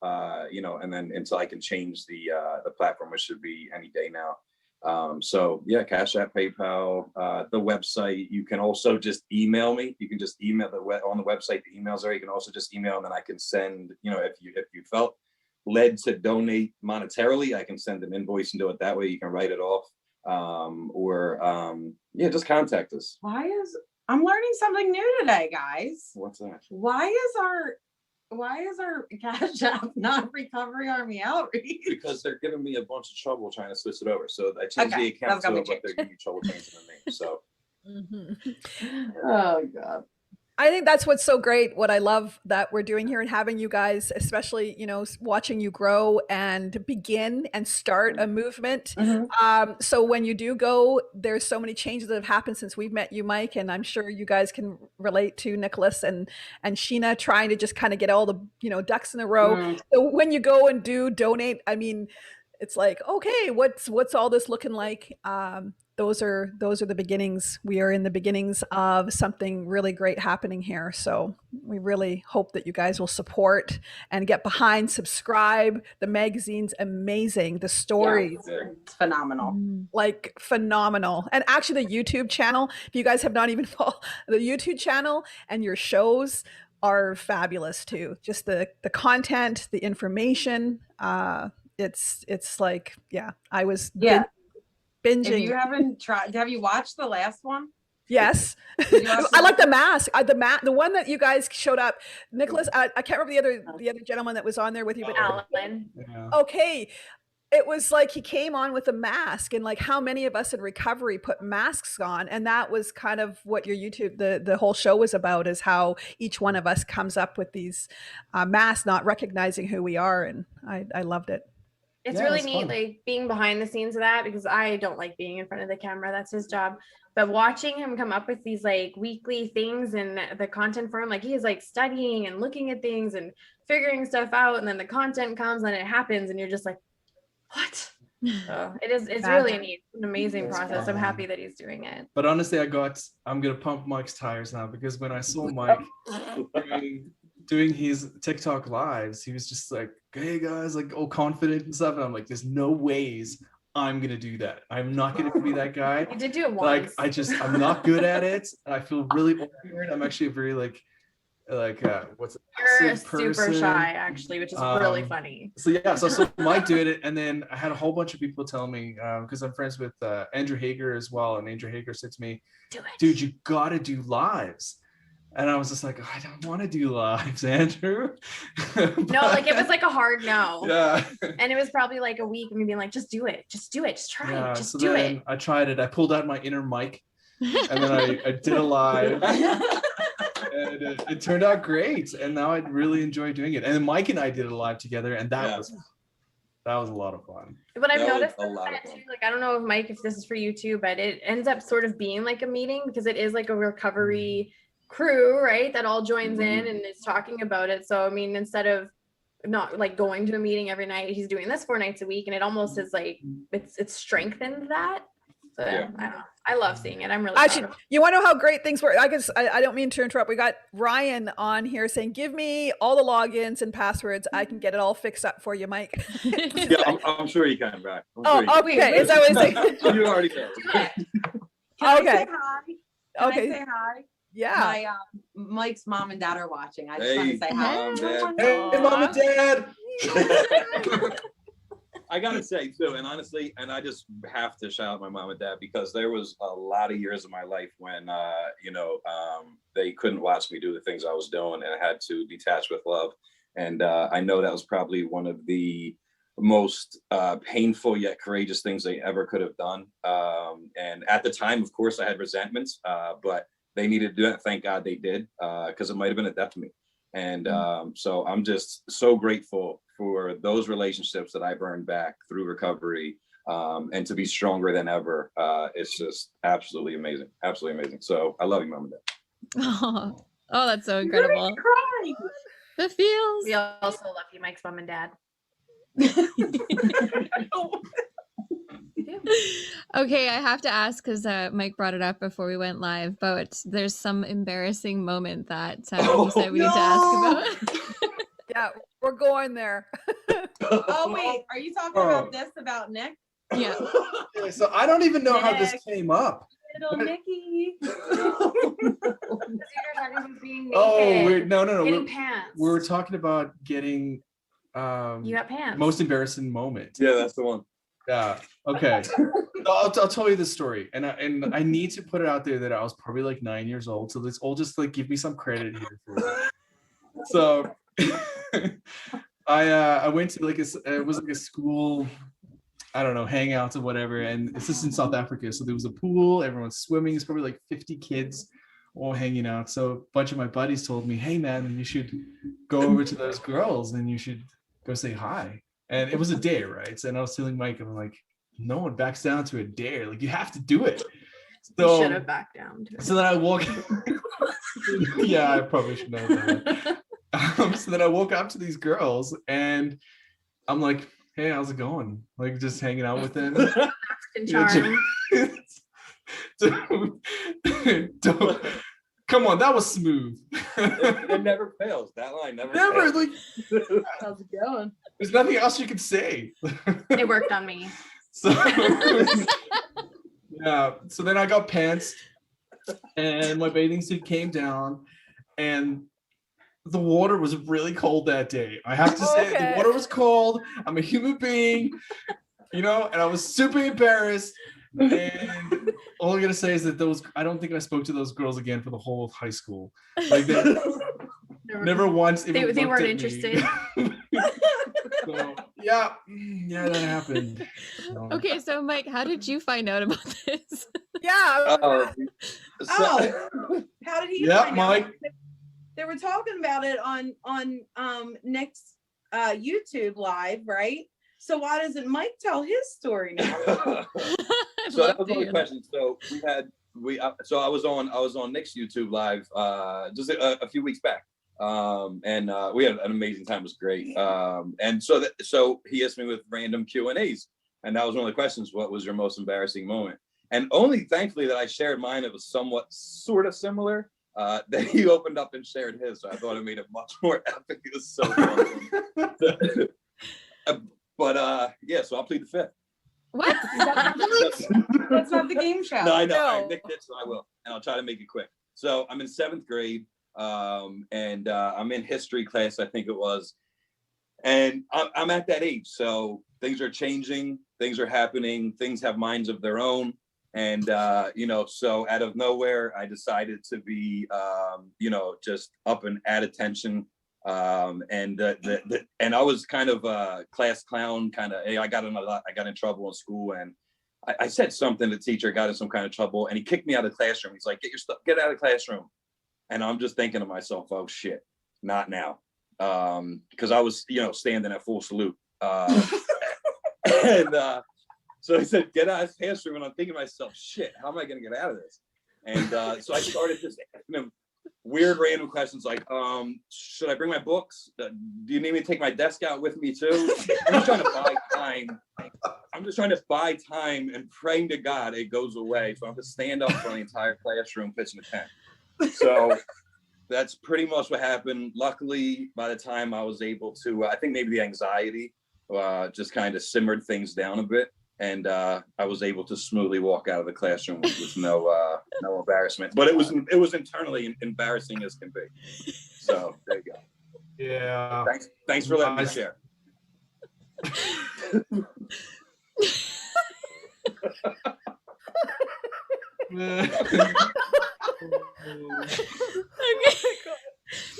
You know, and then until I can change the platform, which should be any day now. So yeah, Cash App, PayPal, the website. You can also just email me. You can just email on the website. The emails there. You can also just email, and then I can send. You know, if you felt led to donate monetarily, I can send an invoice and do it that way. You can write it off, or yeah, just contact us. I'm learning something new today, guys. What's that? Why is our Cash App not Recovery Army Outreach? Because they're giving me a bunch of trouble trying to switch it over. So I changed the account to it, but they're giving me trouble changing the name. So. Oh God. I think that's what's so great. What I love that we're doing here and having you guys, especially, you know, watching you grow and begin and start a movement. So when you do go, there's so many changes that have happened since we've met you, Mike, and I'm sure you guys can relate to Nicolas and Sheena trying to just kind of get all the, you know, ducks in a row. So when you go and do donate, I mean, it's like, okay, what's all this looking like? Those are the beginnings. We are in the beginnings of something really great happening here. So we really hope that you guys will support and get behind, subscribe. The magazine's amazing. The stories, It's phenomenal. like phenomenal. And actually the YouTube channel, if you guys have not even followed the YouTube channel, and your shows are fabulous too. Just the content, the information. It's like, yeah, I was Yeah. If binging. you haven't tried, have you watched the last one? Yes. Did you watch I like the mask. The one that you guys showed up, Nicholas. I can't remember the other gentleman that was on there with you, but Alan. Yeah. okay, it was like he came on with a mask, and like how many of us in recovery put masks on, and that was kind of what your YouTube, the whole show was about, is how each one of us comes up with these masks, not recognizing who we are, and I loved it. It's Yeah, really it's neat, fun. like being behind the scenes of that, because I don't like being in front of the camera. That's his job. But watching him come up with these like weekly things and the content for him, like he is like studying and looking at things and figuring stuff out, and then the content comes and it happens, and you're just like, what? So it's really neat. It's an amazing It's process. I'm fun. happy that he's doing it. But honestly, I'm gonna pump Mike's tires now, because when I saw Mike doing his TikTok lives, he was just like, hey guys, like all confident and stuff. And I'm like, there's no ways I'm gonna do that. I'm not gonna be that guy. You did do it Like once. I'm not good at it. And I feel really awkward. I'm actually a very like what's it? You're passive super person. shy, actually, which is really Um, funny. So yeah, so I saw Mike doing it, and then I had a whole bunch of people tell me, because I'm friends with Andrew Hager as well, and Andrew Hager said to me, Do it. dude, you gotta do lives. And I was just like, I don't want to do lives, Andrew. No, like it was like a hard no. Yeah. And it was probably like a week of me being like, just do it, just try Yeah. it, just So do then it. I tried it. I pulled out my inner Mike, and then I did a live, and it turned out great. And now I really enjoy doing it. And then Mike and I did a live together, and that was a lot of fun. But I've That was noticed a lot of that fun. too. Like, I don't know if Mike, if this is for you too, but it ends up sort of being like a meeting, because it is like a recovery crew, right? That all joins in and is talking about it. So, I mean, instead of not like going to a meeting every night, he's doing this 4 nights a week, and it almost is like, it's strengthened that. So Yeah. I don't know. I love seeing it. I'm really proud Actually, of it. you want to know how great things were? I don't mean to interrupt. We got Ryan on here saying, give me all the logins and passwords. I can get it all fixed up for you, Mike. Yeah, I'm sure you can, Brad. Oh, okay. Is that what he's saying? You already know. Can I Okay. say hi? Can Okay. I say hi? Yeah. My Mike's mom and dad are watching. I just want to say hi. Hey, mom and dad. I gotta say too, and honestly, and I just have to shout out my mom and dad, because there was a lot of years of my life when they couldn't watch me do the things I was doing, and I had to detach with love. And I know that was probably one of the most painful yet courageous things they ever could have done. And at the time, of course, I had resentments, but they needed to do that. Thank God they did, because it might have been a death to me. And so I'm just so grateful for those relationships that I've earned back through recovery, and to be stronger than ever. It's just absolutely amazing. Absolutely amazing. So I love you, Mom and Dad. Oh, that's so incredible. The feels. We also love you, Mike's mom and dad. Okay, I have to ask, because Mike brought it up before we went live, but there's some embarrassing moment that you said we need to ask about. Yeah, we're going there. Oh wait, are you talking about this about Nick? Yeah. So I don't even know how this Nick. came up. Little Nicky. Oh, no. Getting pants. We were talking about getting You got pants. most embarrassing moment. Yeah, that's the one. Yeah. Okay. I'll tell you the story, and I need to put it out there that I was probably like 9 years old. So let's all just like give me some credit here. So I went to like it was like a school, I don't know, hangouts or whatever, and this is in South Africa. So there was a pool, everyone's swimming. It's probably like 50 kids all hanging out. So a bunch of my buddies told me, hey man, you should go over to those girls and you should go say hi. And it was a dare, right? So, and I was telling Mike, I'm like, no one backs down to a dare. Like, you have to do it. So, you should have backed down. So then I walk. Yeah, I probably should know that. So then I woke up to these girls, and I'm like, hey, how's it going? Like just hanging out with him. And charm. Don't- come on, that was smooth. It never fails. That line never Never, fails. like, How's it going? there's nothing else you can say. It worked on me. So yeah, so then I got pantsed and my bathing suit came down and the water was really cold that day. I have to say, Okay. the water was cold. I'm a human being, you know, and I was super embarrassed. And all I'm gonna say is that I don't think I spoke to those girls again for the whole of high school. Like they never once even They looked weren't at me. interested. So, yeah, that happened. So, Okay, so Mike, how did you find out about this? Yeah. Oh, Oh, how did he Yeah, find Mike. out? They were talking about it on Nick's YouTube live, right? So why doesn't Mike tell his story now? I'd so love that was to one hear of the questions. So so I was on Nick's YouTube live just a few weeks back. And we had an amazing time. It was great. And so he asked me with random Q&As, and that was one of the questions: what was your most embarrassing moment? And only thankfully that I shared mine, it was somewhat sort of similar, that he opened up and shared his. So I thought it made it much more epic. It was so fun. But yeah, so I'll plead the fifth. What? That's not the game show. No, I know. No. Nick did, so I will. And I'll try to make it quick. So I'm in 7th grade, and I'm in history class, I think it was. And I'm at that age. So things are changing, things are happening, things have minds of their own. And, so out of nowhere, I decided to be, just up and at attention. And I was kind of a class clown, I got in trouble in school, and I said something, the teacher got in some kind of trouble, and he kicked me out of the classroom. He's like, get out of the classroom. And I'm just thinking to myself, oh shit, not now. Because I was, standing at full salute. So he said, get out of the classroom. And I'm thinking to myself, shit, how am I going to get out of this? And so I started just asking him weird random questions like, should I bring my books? Do you need me to take my desk out with me too? I'm just trying to buy time. I'm just trying to buy time and praying to God it goes away. So I have to stand up for the entire classroom pitching a tent. So that's pretty much what happened. Luckily, by the time I was able to, I think maybe the anxiety just kind of simmered things down a bit. And I was able to smoothly walk out of the classroom with no embarrassment. But it was internally embarrassing as can be. So there you go. yeah. Thanks for letting me share.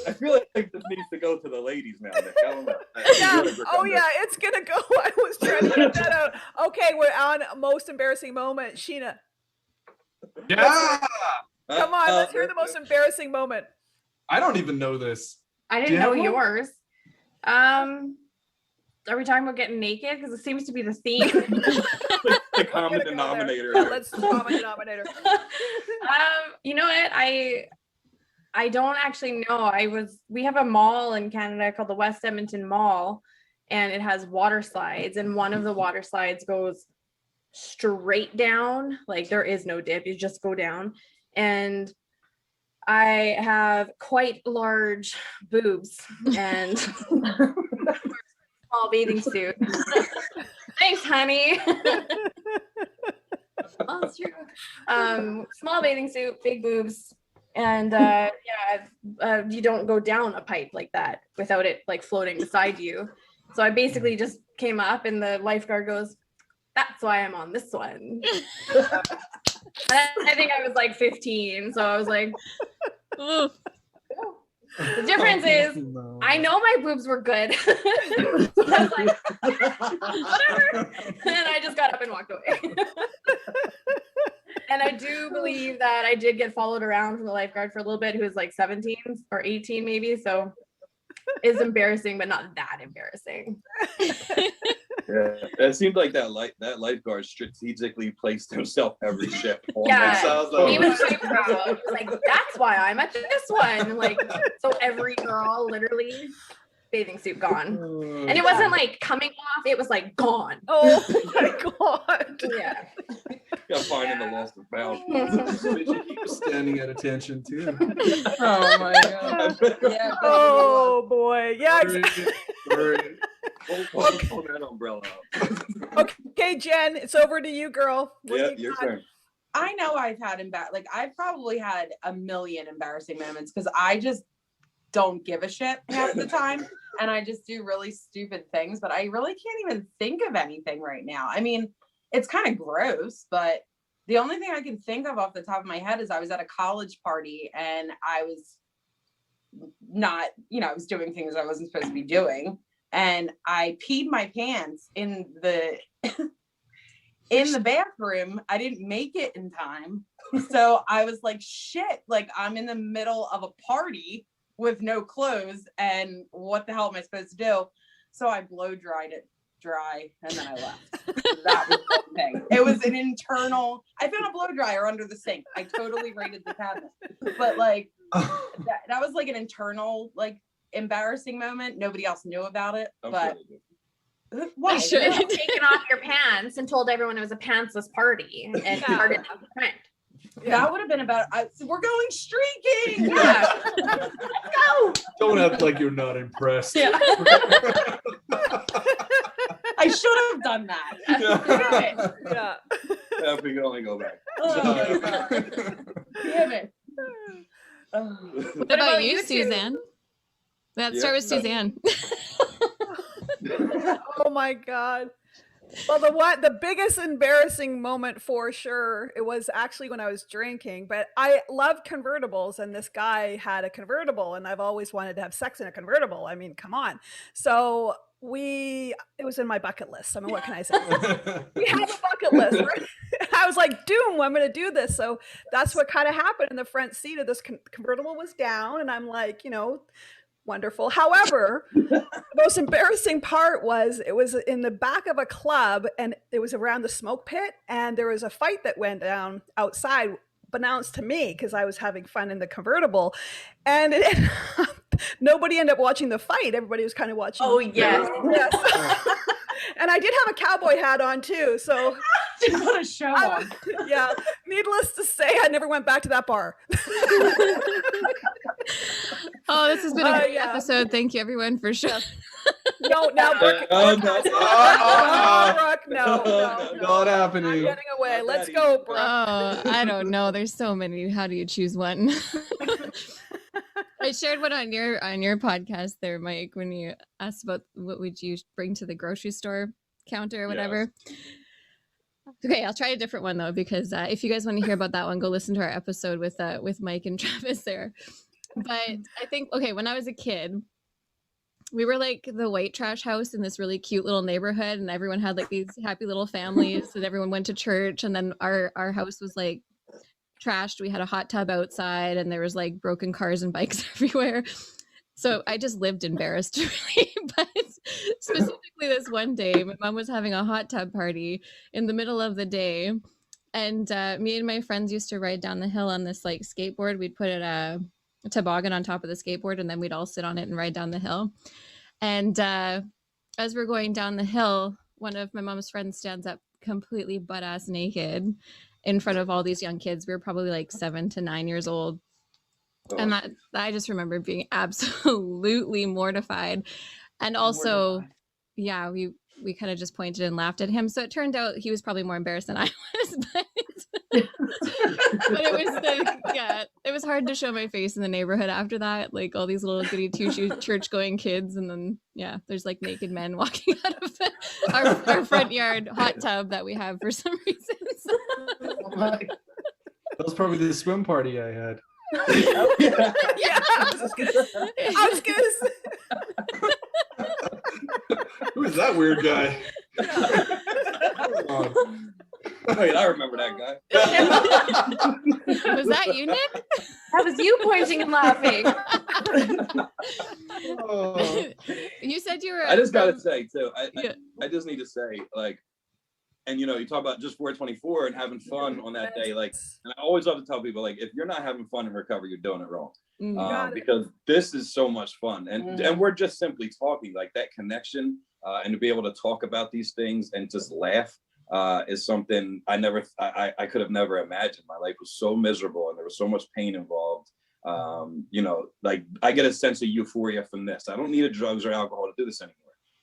I feel like this needs to go to the ladies now. Nick. I don't know. Yeah. Oh yeah, it's gonna go. I was trying to get that out. Okay, we're on most embarrassing moment. Sheena, Yeah. come on, let's hear the most embarrassing moment. I don't even know this. I Do didn't you know have one? yours. Are we talking about getting naked? Because it seems to be the theme. The common Gotta go denominator. there. Yeah, let's common denominator. You know what? I don't actually know. We have a mall in Canada called the West Edmonton Mall, and it has water slides, and one of the water slides goes straight down. Like there is no dip, you just go down. And I have quite large boobs and small bathing suit. Thanks, honey. Oh, it's true. Small bathing suit, big boobs. And you don't go down a pipe like that without it like floating beside you. So I basically just came up and the lifeguard goes, that's why I'm on this one. I think I was like 15. So I was like, Ooh. the difference is No. I know my boobs were good. So I was like, whatever. And I just got up and walked away. And I do believe that I did get followed around from the lifeguard for a little bit, who was like 17 or 18 maybe. So it's embarrassing, but not that embarrassing. Yeah, it seemed like that lifeguard strategically placed himself every shift. Yeah, sounds like- he was so proud. He was like, that's why I'm at this one. Like, so every girl literally bathing suit gone. And it wasn't like coming off, it was like gone. Oh my God. Yeah. Got finding the lost and found. He was standing at attention too. Oh my god. Yeah, but Oh boy. Yeah. Hurry. Pull that umbrella out. Okay, Jen, it's over to you, girl. What Yeah, do you your got? turn. I know I've had I've probably had a million embarrassing moments because I just don't give a shit half the time. And I just do really stupid things, but I really can't even think of anything right now. I mean, it's kind of gross, but the only thing I can think of off the top of my head is I was at a college party and I was not, I was doing things I wasn't supposed to be doing. And I peed my pants in the in the bathroom. I didn't make it in time. So I was like, shit, like I'm in the middle of a party with no clothes and what the hell am I supposed to do? So I blow dried it dry and then I left. That was the thing. It was an internal, I found a blow dryer under the sink. I totally raided the cabinet. But like that was like an internal like embarrassing moment. Nobody else knew about it. But why? You should have taken off your pants and told everyone it was a pantsless party and started the trend. That would have been about we're going streaking. Yeah. Let's go. Don't act like you're not impressed. Yeah. I should have done that. Yeah. Yeah, we can only go back. Damn it. What about you, Suzanne? Let's start with Suzanne. Oh my God. Well, the biggest embarrassing moment for sure, it was actually when I was drinking, but I love convertibles and this guy had a convertible and I've always wanted to have sex in a convertible. I mean, come on. So it was in my bucket list. I mean, what can I say? We have a bucket list. Right? I was like, doom, I'm going to do this. So that's what kind of happened in the front seat of this convertible was down. And I'm like, wonderful. However, the most embarrassing part was it was in the back of a club and it was around the smoke pit and there was a fight that went down outside announced to me because I was having fun in the convertible and nobody ended up watching the fight. Everybody was kind of watching. Oh, yes. And I did have a cowboy hat on too. So didn't put a show on. Yeah. Needless to say, I never went back to that bar. Oh, this has been a great episode. Thank you, everyone, for sharing. No, Brooke. No. Not happening. I'm getting away. Let's go, Brooke. Oh, I don't know. There's so many. How do you choose one? I shared one on your podcast there, Mike, when you asked about what would you bring to the grocery store counter or whatever. Yes. Okay, I'll try a different one though, because if you guys want to hear about that one, go listen to our episode with Mike and Travis there. But I think, when I was a kid, we were like the white trash house in this really cute little neighborhood, and everyone had like these happy little families, and everyone went to church, and then our house was like trashed. We had a hot tub outside, and there was like broken cars and bikes everywhere. So I just lived embarrassed, really. But specifically this one day, my mom was having a hot tub party in the middle of the day. And me and my friends used to ride down the hill on this like skateboard. We'd put a toboggan on top of the skateboard, and then we'd all sit on it and ride down the hill. And as we're going down the hill, one of my mom's friends stands up completely butt-ass naked in front of all these young kids. We were probably like 7 to 9 years old. And that I just remember being absolutely mortified. And also, we kind of just pointed and laughed at him. So it turned out he was probably more embarrassed than I was. But it was hard to show my face in the neighborhood after that. Like all these little goody two-shoe church-going kids. And then, there's like naked men walking out of our front yard hot tub that we have for some reason. That was probably the swim party I had. I was gonna say. Who is that weird guy? Wait, I remember that guy. Was that you, Nick? That was you pointing and laughing. You said you were. I just gotta say too. I just need to say, like, And you know, you talk about just 424 and having fun on that day. Like, and I always love to tell people, like, if you're not having fun in recovery, you're doing it wrong. Because this is so much fun, and we're just simply talking, like that connection, and to be able to talk about these things and just laugh is something I could have never imagined. My life was so miserable, and there was so much pain involved. You know, like I get a sense of euphoria from this. I don't need a drugs or alcohol to do this anymore.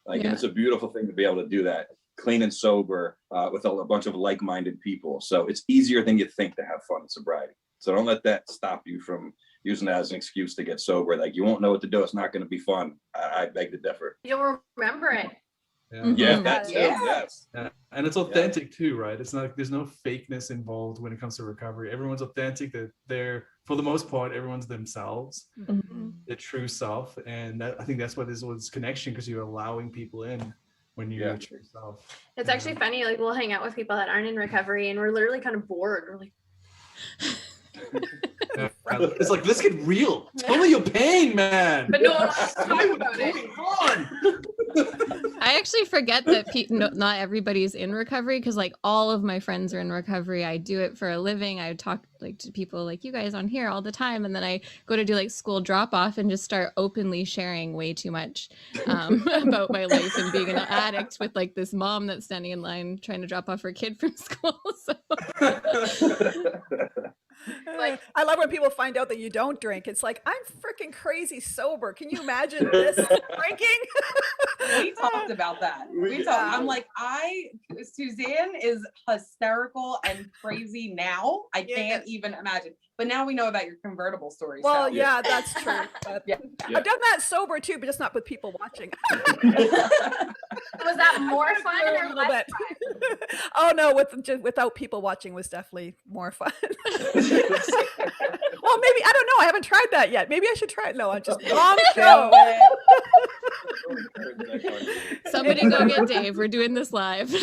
Like, and it's a beautiful thing to be able to do that, clean and sober, with a bunch of like-minded people. So it's easier than you think to have fun in sobriety. So don't let that stop you from using that as an excuse to get sober. Like, you won't know what to do. It's not going to be fun. I beg to differ. You'll remember it. Yeah, that too. Yes. And it's authentic too, right? It's not, there's no fakeness involved when it comes to recovery. Everyone's authentic. That they're, for the most part, everyone's themselves, their true self. And I think that's what is this connection, because you're allowing people in when you're your true self. It's actually funny. Like, we'll hang out with people that aren't in recovery, and we're literally kind of bored. We're like, it's like, let's get real. Tell me your pain, man. but no one's talking about it. I actually forget that not everybody's in recovery, because like all of my friends are in recovery. I do it for a living. I talk like to people like you guys on here all the time, and then I go to do like school drop off and just start openly sharing way too much about my life and being an addict with like this mom that's standing in line trying to drop off her kid from school. So. Like, I love when people find out that you don't drink. It's like, I'm freaking crazy sober. Can you imagine this drinking? We talked about that. I'm like, Suzanne is hysterical and crazy now. I can't even imagine. But now we know about your convertible story. Well, so. yeah, that's true. But I've done that sober too, but just not with people watching. Was that more fun or less fun? Oh no, without people watching was definitely more fun. Well, maybe, I don't know. I haven't tried that yet. Maybe I should try it. No, I'm just wrong show. Somebody go get Dave. We're doing this live.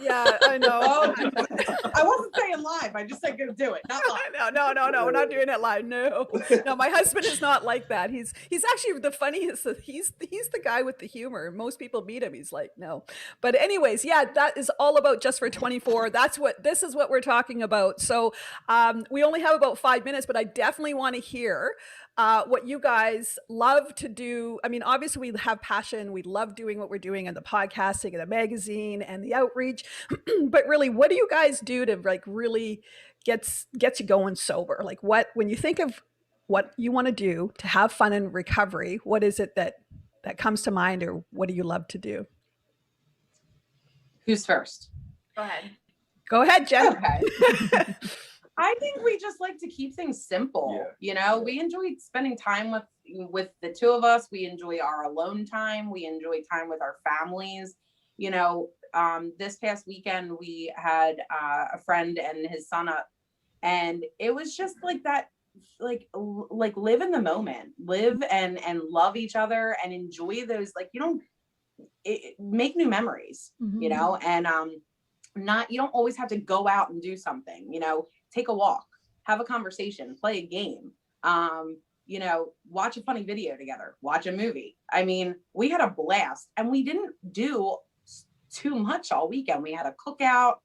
Yeah, I know. I wasn't saying live. I just said go do it. Not live. No, we're not doing it live. No, my husband is not like that. He's actually the funniest. He's the guy with the humor. Most people meet him. He's like, no. But anyways, yeah, that is all about Just for 24. This is what we're talking about. So we only have about 5 minutes, but I definitely want to hear what you guys love to do. I mean, obviously we have passion. We love doing what we're doing in the podcasting and the magazine and the outreach. But really, what do you guys do to like really get you going sober? Like, when you think of what you want to do to have fun in recovery, what is it that comes to mind, or what do you love to do? Who's first? Go ahead, Jenn. Okay. I think we just like to keep things simple. You know, we enjoy spending time with the two of us. We enjoy our alone time. We enjoy time with our families. You know, this past weekend we had a friend and his son up, and it was just like that, like live in the moment, live and love each other and enjoy those, like, make new memories, you know, and you don't always have to go out and do something, you know. Take a walk, have a conversation, play a game, you know, watch a funny video together, watch a movie. I mean, we had a blast, and we didn't do too much all weekend. We had a cookout,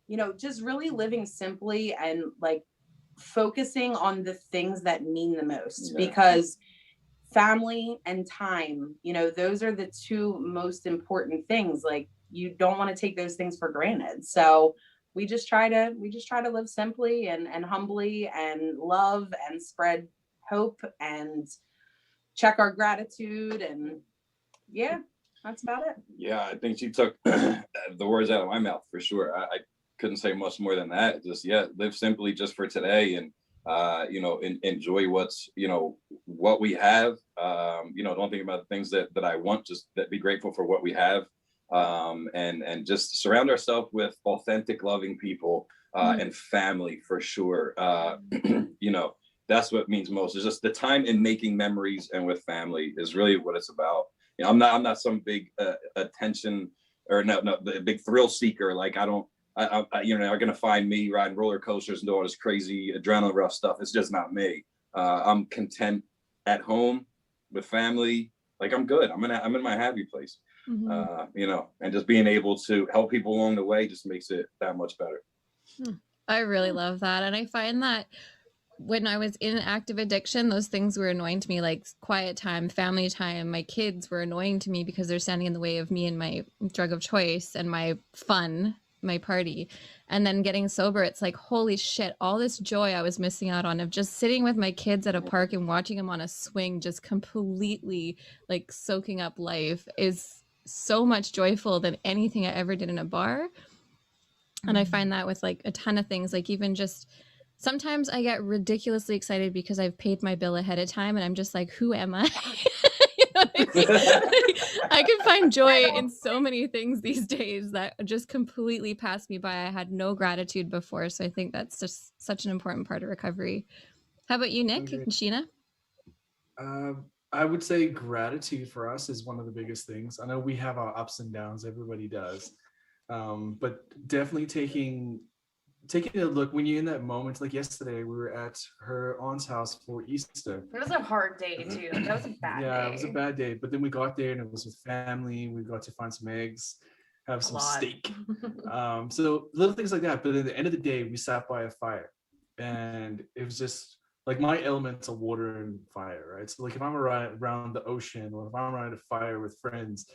you know, just really living simply and like focusing on the things that mean the most, because family and time, you know, those are the two most important things. Like, you don't want to take those things for granted. So we just try to live simply and humbly and love and spread hope and check our gratitude. And yeah, that's about it. Yeah, I think she took the words out of my mouth for sure. I couldn't say much more than that. Just, live simply just for today, and you know, enjoy what we have. You know, don't think about the things that I want, just be grateful for what we have. And just surround ourselves with authentic, loving people, and family for sure. You know, that's what means most. Is just the time in making memories and with family is really what it's about. You know, I'm not some big attention or the big thrill seeker. Like, you're not gonna find me riding roller coasters and doing all this crazy adrenaline rush stuff. It's just not me. I'm content at home with family. Like, I'm good. I'm in my happy place. you know, and just being able to help people along the way just makes it that much better. I really love that. And I find that when I was in active addiction, those things were annoying to me, like quiet time, family time. My kids were annoying to me because they're standing in the way of me and my drug of choice and my fun, my party. And then getting sober, it's like, holy shit, all this joy I was missing out on of just sitting with my kids at a park and watching them on a swing, just completely like soaking up life, is so much joyful than anything I ever did in a bar. And I find that with like a ton of things, like even just sometimes I get ridiculously excited because I've paid my bill ahead of time and I'm just like, who am I? You know what I mean? I can find joy in so many things these days that just completely passed me by. I had no gratitude before. So I think that's just such an important part of recovery. How about you, Nick and Sheena? I would say gratitude for us is one of the biggest things. I know we have our ups and downs, everybody does. But definitely taking a look when you're in that moment, like yesterday, we were at her aunt's house for Easter. It was a hard day too. That was a bad day. Yeah, it was a bad day. But then we got there and it was with family. We got to find some eggs, have some steak. So little things like that. But at the end of the day, we sat by a fire, and it was just like my elements are water and fire, right? So like if I'm around the ocean or if I'm around a fire with friends,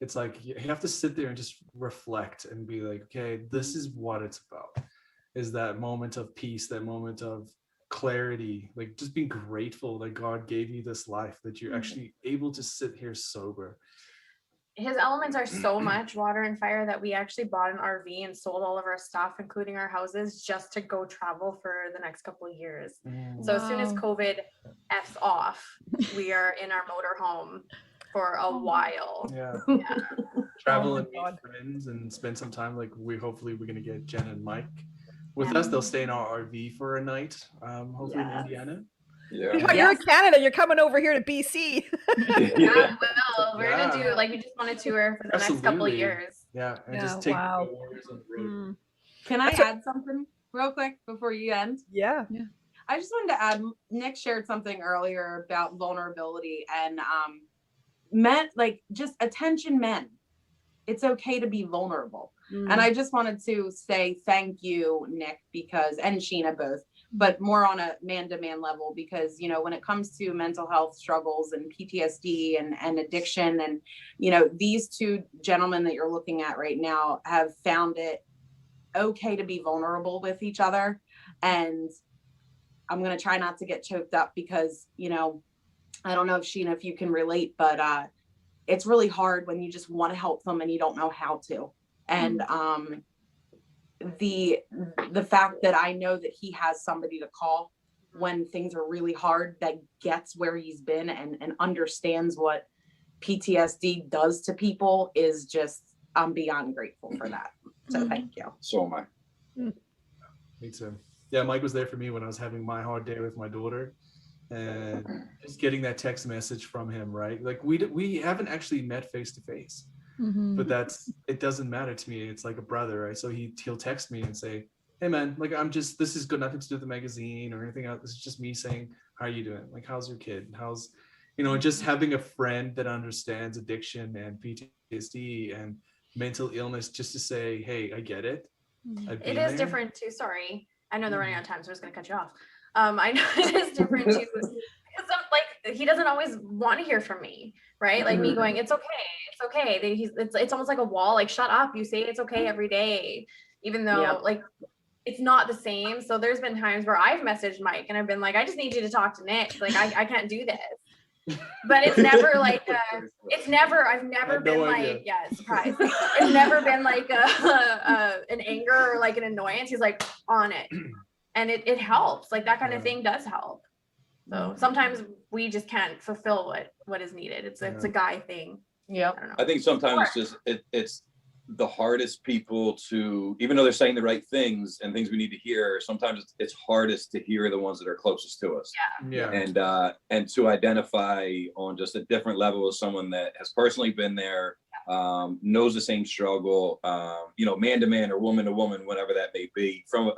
it's like you have to sit there and just reflect and be like, okay, this is what it's about. Is that moment of peace, that moment of clarity, like just being grateful that God gave you this life, that you're actually able to sit here sober. His elements are so much water and fire that we actually bought an RV and sold all of our stuff, including our houses, just to go travel for the next couple of years. So as soon as COVID F's off, we are in our motorhome for a while. Yeah. Travel and meet friends and spend some time. Like hopefully we're gonna get Jenn and Mike with us. They'll stay in our RV for a night, hopefully in Indiana. Yeah. You're in Canada. You're coming over here to BC. Yeah, well, we're gonna do we just want to tour for the next couple of years. Yeah, and just take the warriors on the road. Can I add something real quick before you end? Yeah. I just wanted to add. Nick shared something earlier about vulnerability and men, like just attention men. It's okay to be vulnerable. And I just wanted to say thank you, Nick, and Sheena both, but more on a man-to-man level, because, you know, when it comes to mental health struggles and PTSD and addiction, and, you know, these two gentlemen that you're looking at right now have found it okay to be vulnerable with each other. And I'm going to try not to get choked up because, you know, I don't know if Sheena, if you can relate, but it's really hard when you just want to help them and you don't know how to. And the fact that I know that he has somebody to call when things are really hard, that gets where he's been and understands what PTSD does to people, is just, I'm beyond grateful for that. So thank you. So am I. Me too. Yeah, Mike was there for me when I was having my hard day with my daughter, and just getting that text message from him, right? Like we haven't actually met face to face. But it doesn't matter to me. It's like a brother, right? So he'll text me and say, hey man, like this is good, nothing to do with the magazine or anything else. This is just me saying, how are you doing? Like, how's your kid? How's, you know, just having a friend that understands addiction and PTSD and mental illness, just to say, hey, I get it. It is different too. Sorry. I know they're running out of time, so I'm just going to cut you off. I know it is different too. Because like, he doesn't always want to hear from me, right? Like me going, it's okay. It's okay. It's almost like a wall. Like, shut up. You say it's okay every day, even though like it's not the same. So there's been times where I've messaged Mike and I've been like, I just need you to talk to Nick. Like, I can't do this. But it's never like I've never been like, surprise. It's never been like an anger or like an annoyance. He's like on it. And it helps. Like, that kind of thing does help. So sometimes we just can't fulfill what is needed. It's a guy thing. Yeah. I think sometimes it's the hardest people to, even though they're saying the right things and things we need to hear, sometimes it's hardest to hear the ones that are closest to us. And to identify on just a different level with someone that has personally been there, knows the same struggle, you know, man to man or woman to woman, whatever that may be, from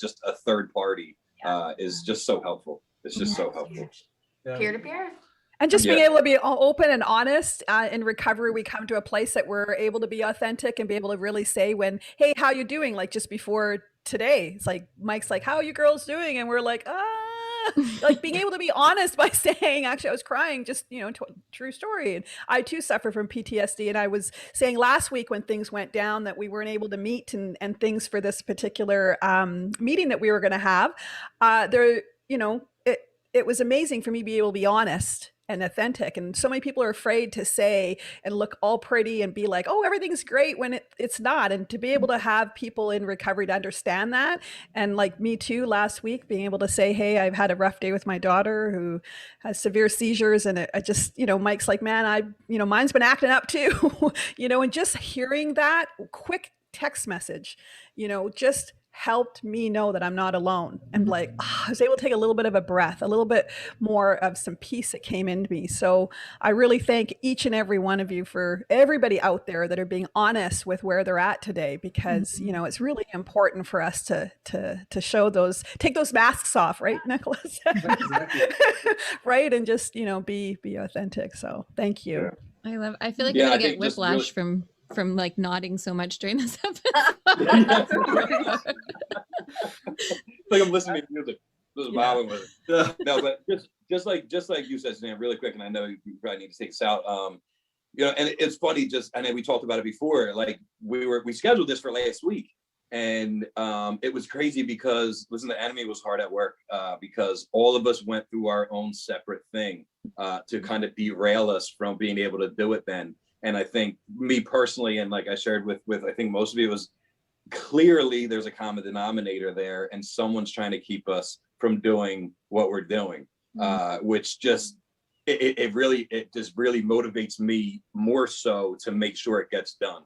just a third party, is just so helpful. It's just so helpful. Peer to peer. And just being Yeah. able to be open and honest in recovery, we come to a place that we're able to be authentic and be able to really say when, hey, how you doing? Like just before today, it's like, Mike's like, how are you girls doing? And we're like, like being able to be honest by saying, actually, I was crying, just, true story. And I too suffer from PTSD. And I was saying last week when things went down that we weren't able to meet and things for this particular meeting that we were going to have, it was amazing for me to be able to be honest and authentic. And so many people are afraid to say and look all pretty and be like, oh, everything's great when it's not. And to be able to have people in recovery to understand that. And like me too, last week, being able to say, hey, I've had a rough day with my daughter who has severe seizures. And I just, Mike's like, man, mine's been acting up too, and just hearing that quick text message, just helped me know that I'm not alone. And like, I was able to take a little bit of a breath, a little bit more of some peace that came into me. So I really thank each and every one of you, for everybody out there that are being honest with where they're at today, because, it's really important for us to show take those masks off, right, Nicholas? Right. And just, be authentic. So thank you. I feel like I'm gonna get whiplash from like nodding so much during this episode. Like I'm listening to music, just vibing with it. No, but just like you said, Sam, really quick, and I know you probably need to take us out. And it's funny. I know we talked about it before. Like we scheduled this for last week, and it was crazy because listen, the enemy was hard at work because all of us went through our own separate thing to kind of derail us from being able to do it then. And I think me personally, and like I shared with I think most of you, was clearly there's a common denominator there, and someone's trying to keep us from doing what we're doing, which just it just really motivates me more so to make sure it gets done,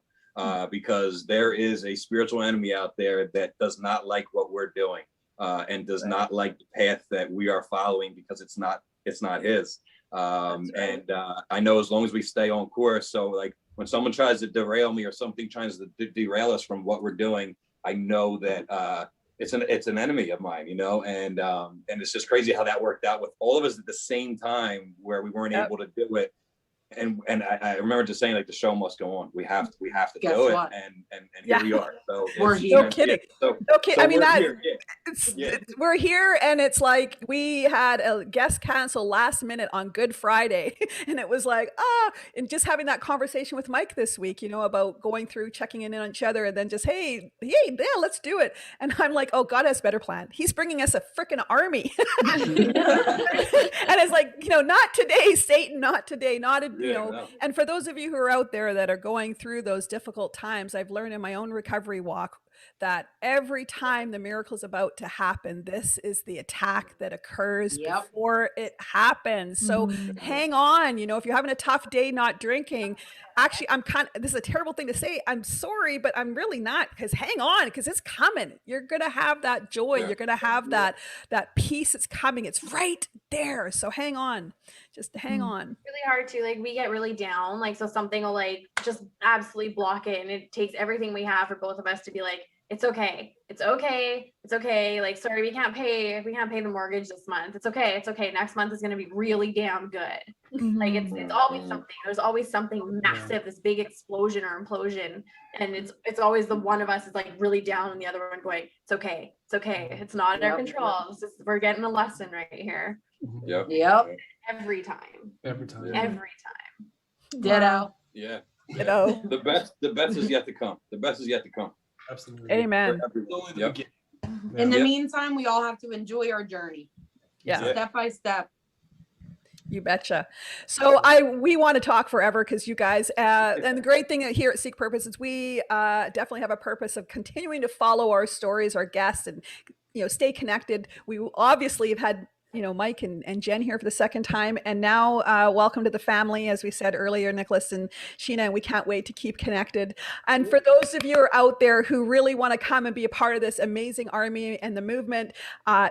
because there is a spiritual enemy out there that does not like what we're doing and does not like the path that we are following, because it's not his. And I know as long as we stay on course, so like when someone tries to derail me or something tries to derail us from what we're doing, I know that it's an enemy of mine, and it's just crazy how that worked out with all of us at the same time, where we weren't able to do it. And I remember just saying, like, the show must go on. We have to Guess do what? it. And here we are. So We're here. No kidding. So I mean, we're we're here, and it's like we had a guest cancel last minute on Good Friday, and it was like, and just having that conversation with Mike this week, about going through, checking in on each other, and then just, hey, yeah, let's do it. And I'm like, oh, God has a better plan. He's bringing us a freaking army. And it's like, not today, Satan, not today, no. And for those of you who are out there that are going through those difficult times, I've learned in my own recovery walk that every time the miracle is about to happen, this is the attack that occurs before it happens. So hang on, if you're having a tough day not drinking, actually, this is a terrible thing to say. I'm sorry, but I'm really not, because hang on, because it's coming. You're going to have that joy. You're going to have that peace. It's coming. It's right there. So hang on, just hang on. Really hard to, like, we get really down, like, so something will like just absolutely block it, and it takes everything we have for both of us to be like, it's okay. Like, sorry, we can't pay the mortgage this month. It's okay. Next month is going to be really damn good. Like, it's always something. There's always something massive, this big explosion or implosion. And it's always the one of us is like really down and the other one going, it's okay. It's not in our control. We're getting a lesson right here. Yep. Every time. Ditto. Yeah. Ditto. The best is yet to come. Absolutely. Amen. In the meantime, we all have to enjoy our journey. Yeah. Step by step. You betcha. So we want to talk forever, because you guys, and the great thing here at Seek Purpose is we definitely have a purpose of continuing to follow our stories, our guests, and stay connected. We obviously have had Mike and Jenn here for the second time, and now welcome to the family, as we said earlier, Nicolas and Sheena, and we can't wait to keep connected. And for those of you who are out there who really want to come and be a part of this amazing army and the movement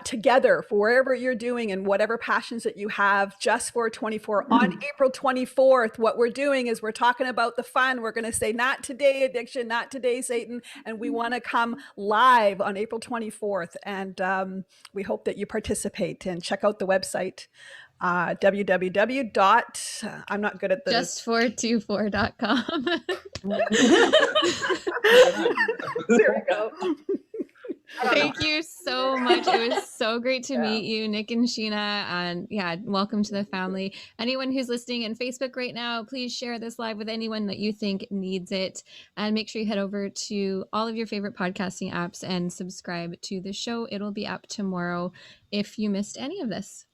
together for wherever you're doing and whatever passions that you have, Just for 24 on April 24th, what we're doing is we're talking about the fun. We're going to say, not today, addiction, not today, Satan, and we want to come live on April 24th, and we hope that you participate, and check out the website www. I'm not good at the Just424.com. There we go. Thank you so much. It was so great to meet you, Nick and Sheena. And yeah, welcome to the family. Anyone who's listening on Facebook right now, please share this live with anyone that you think needs it. And make sure you head over to all of your favorite podcasting apps and subscribe to the show. It'll be up tomorrow if you missed any of this.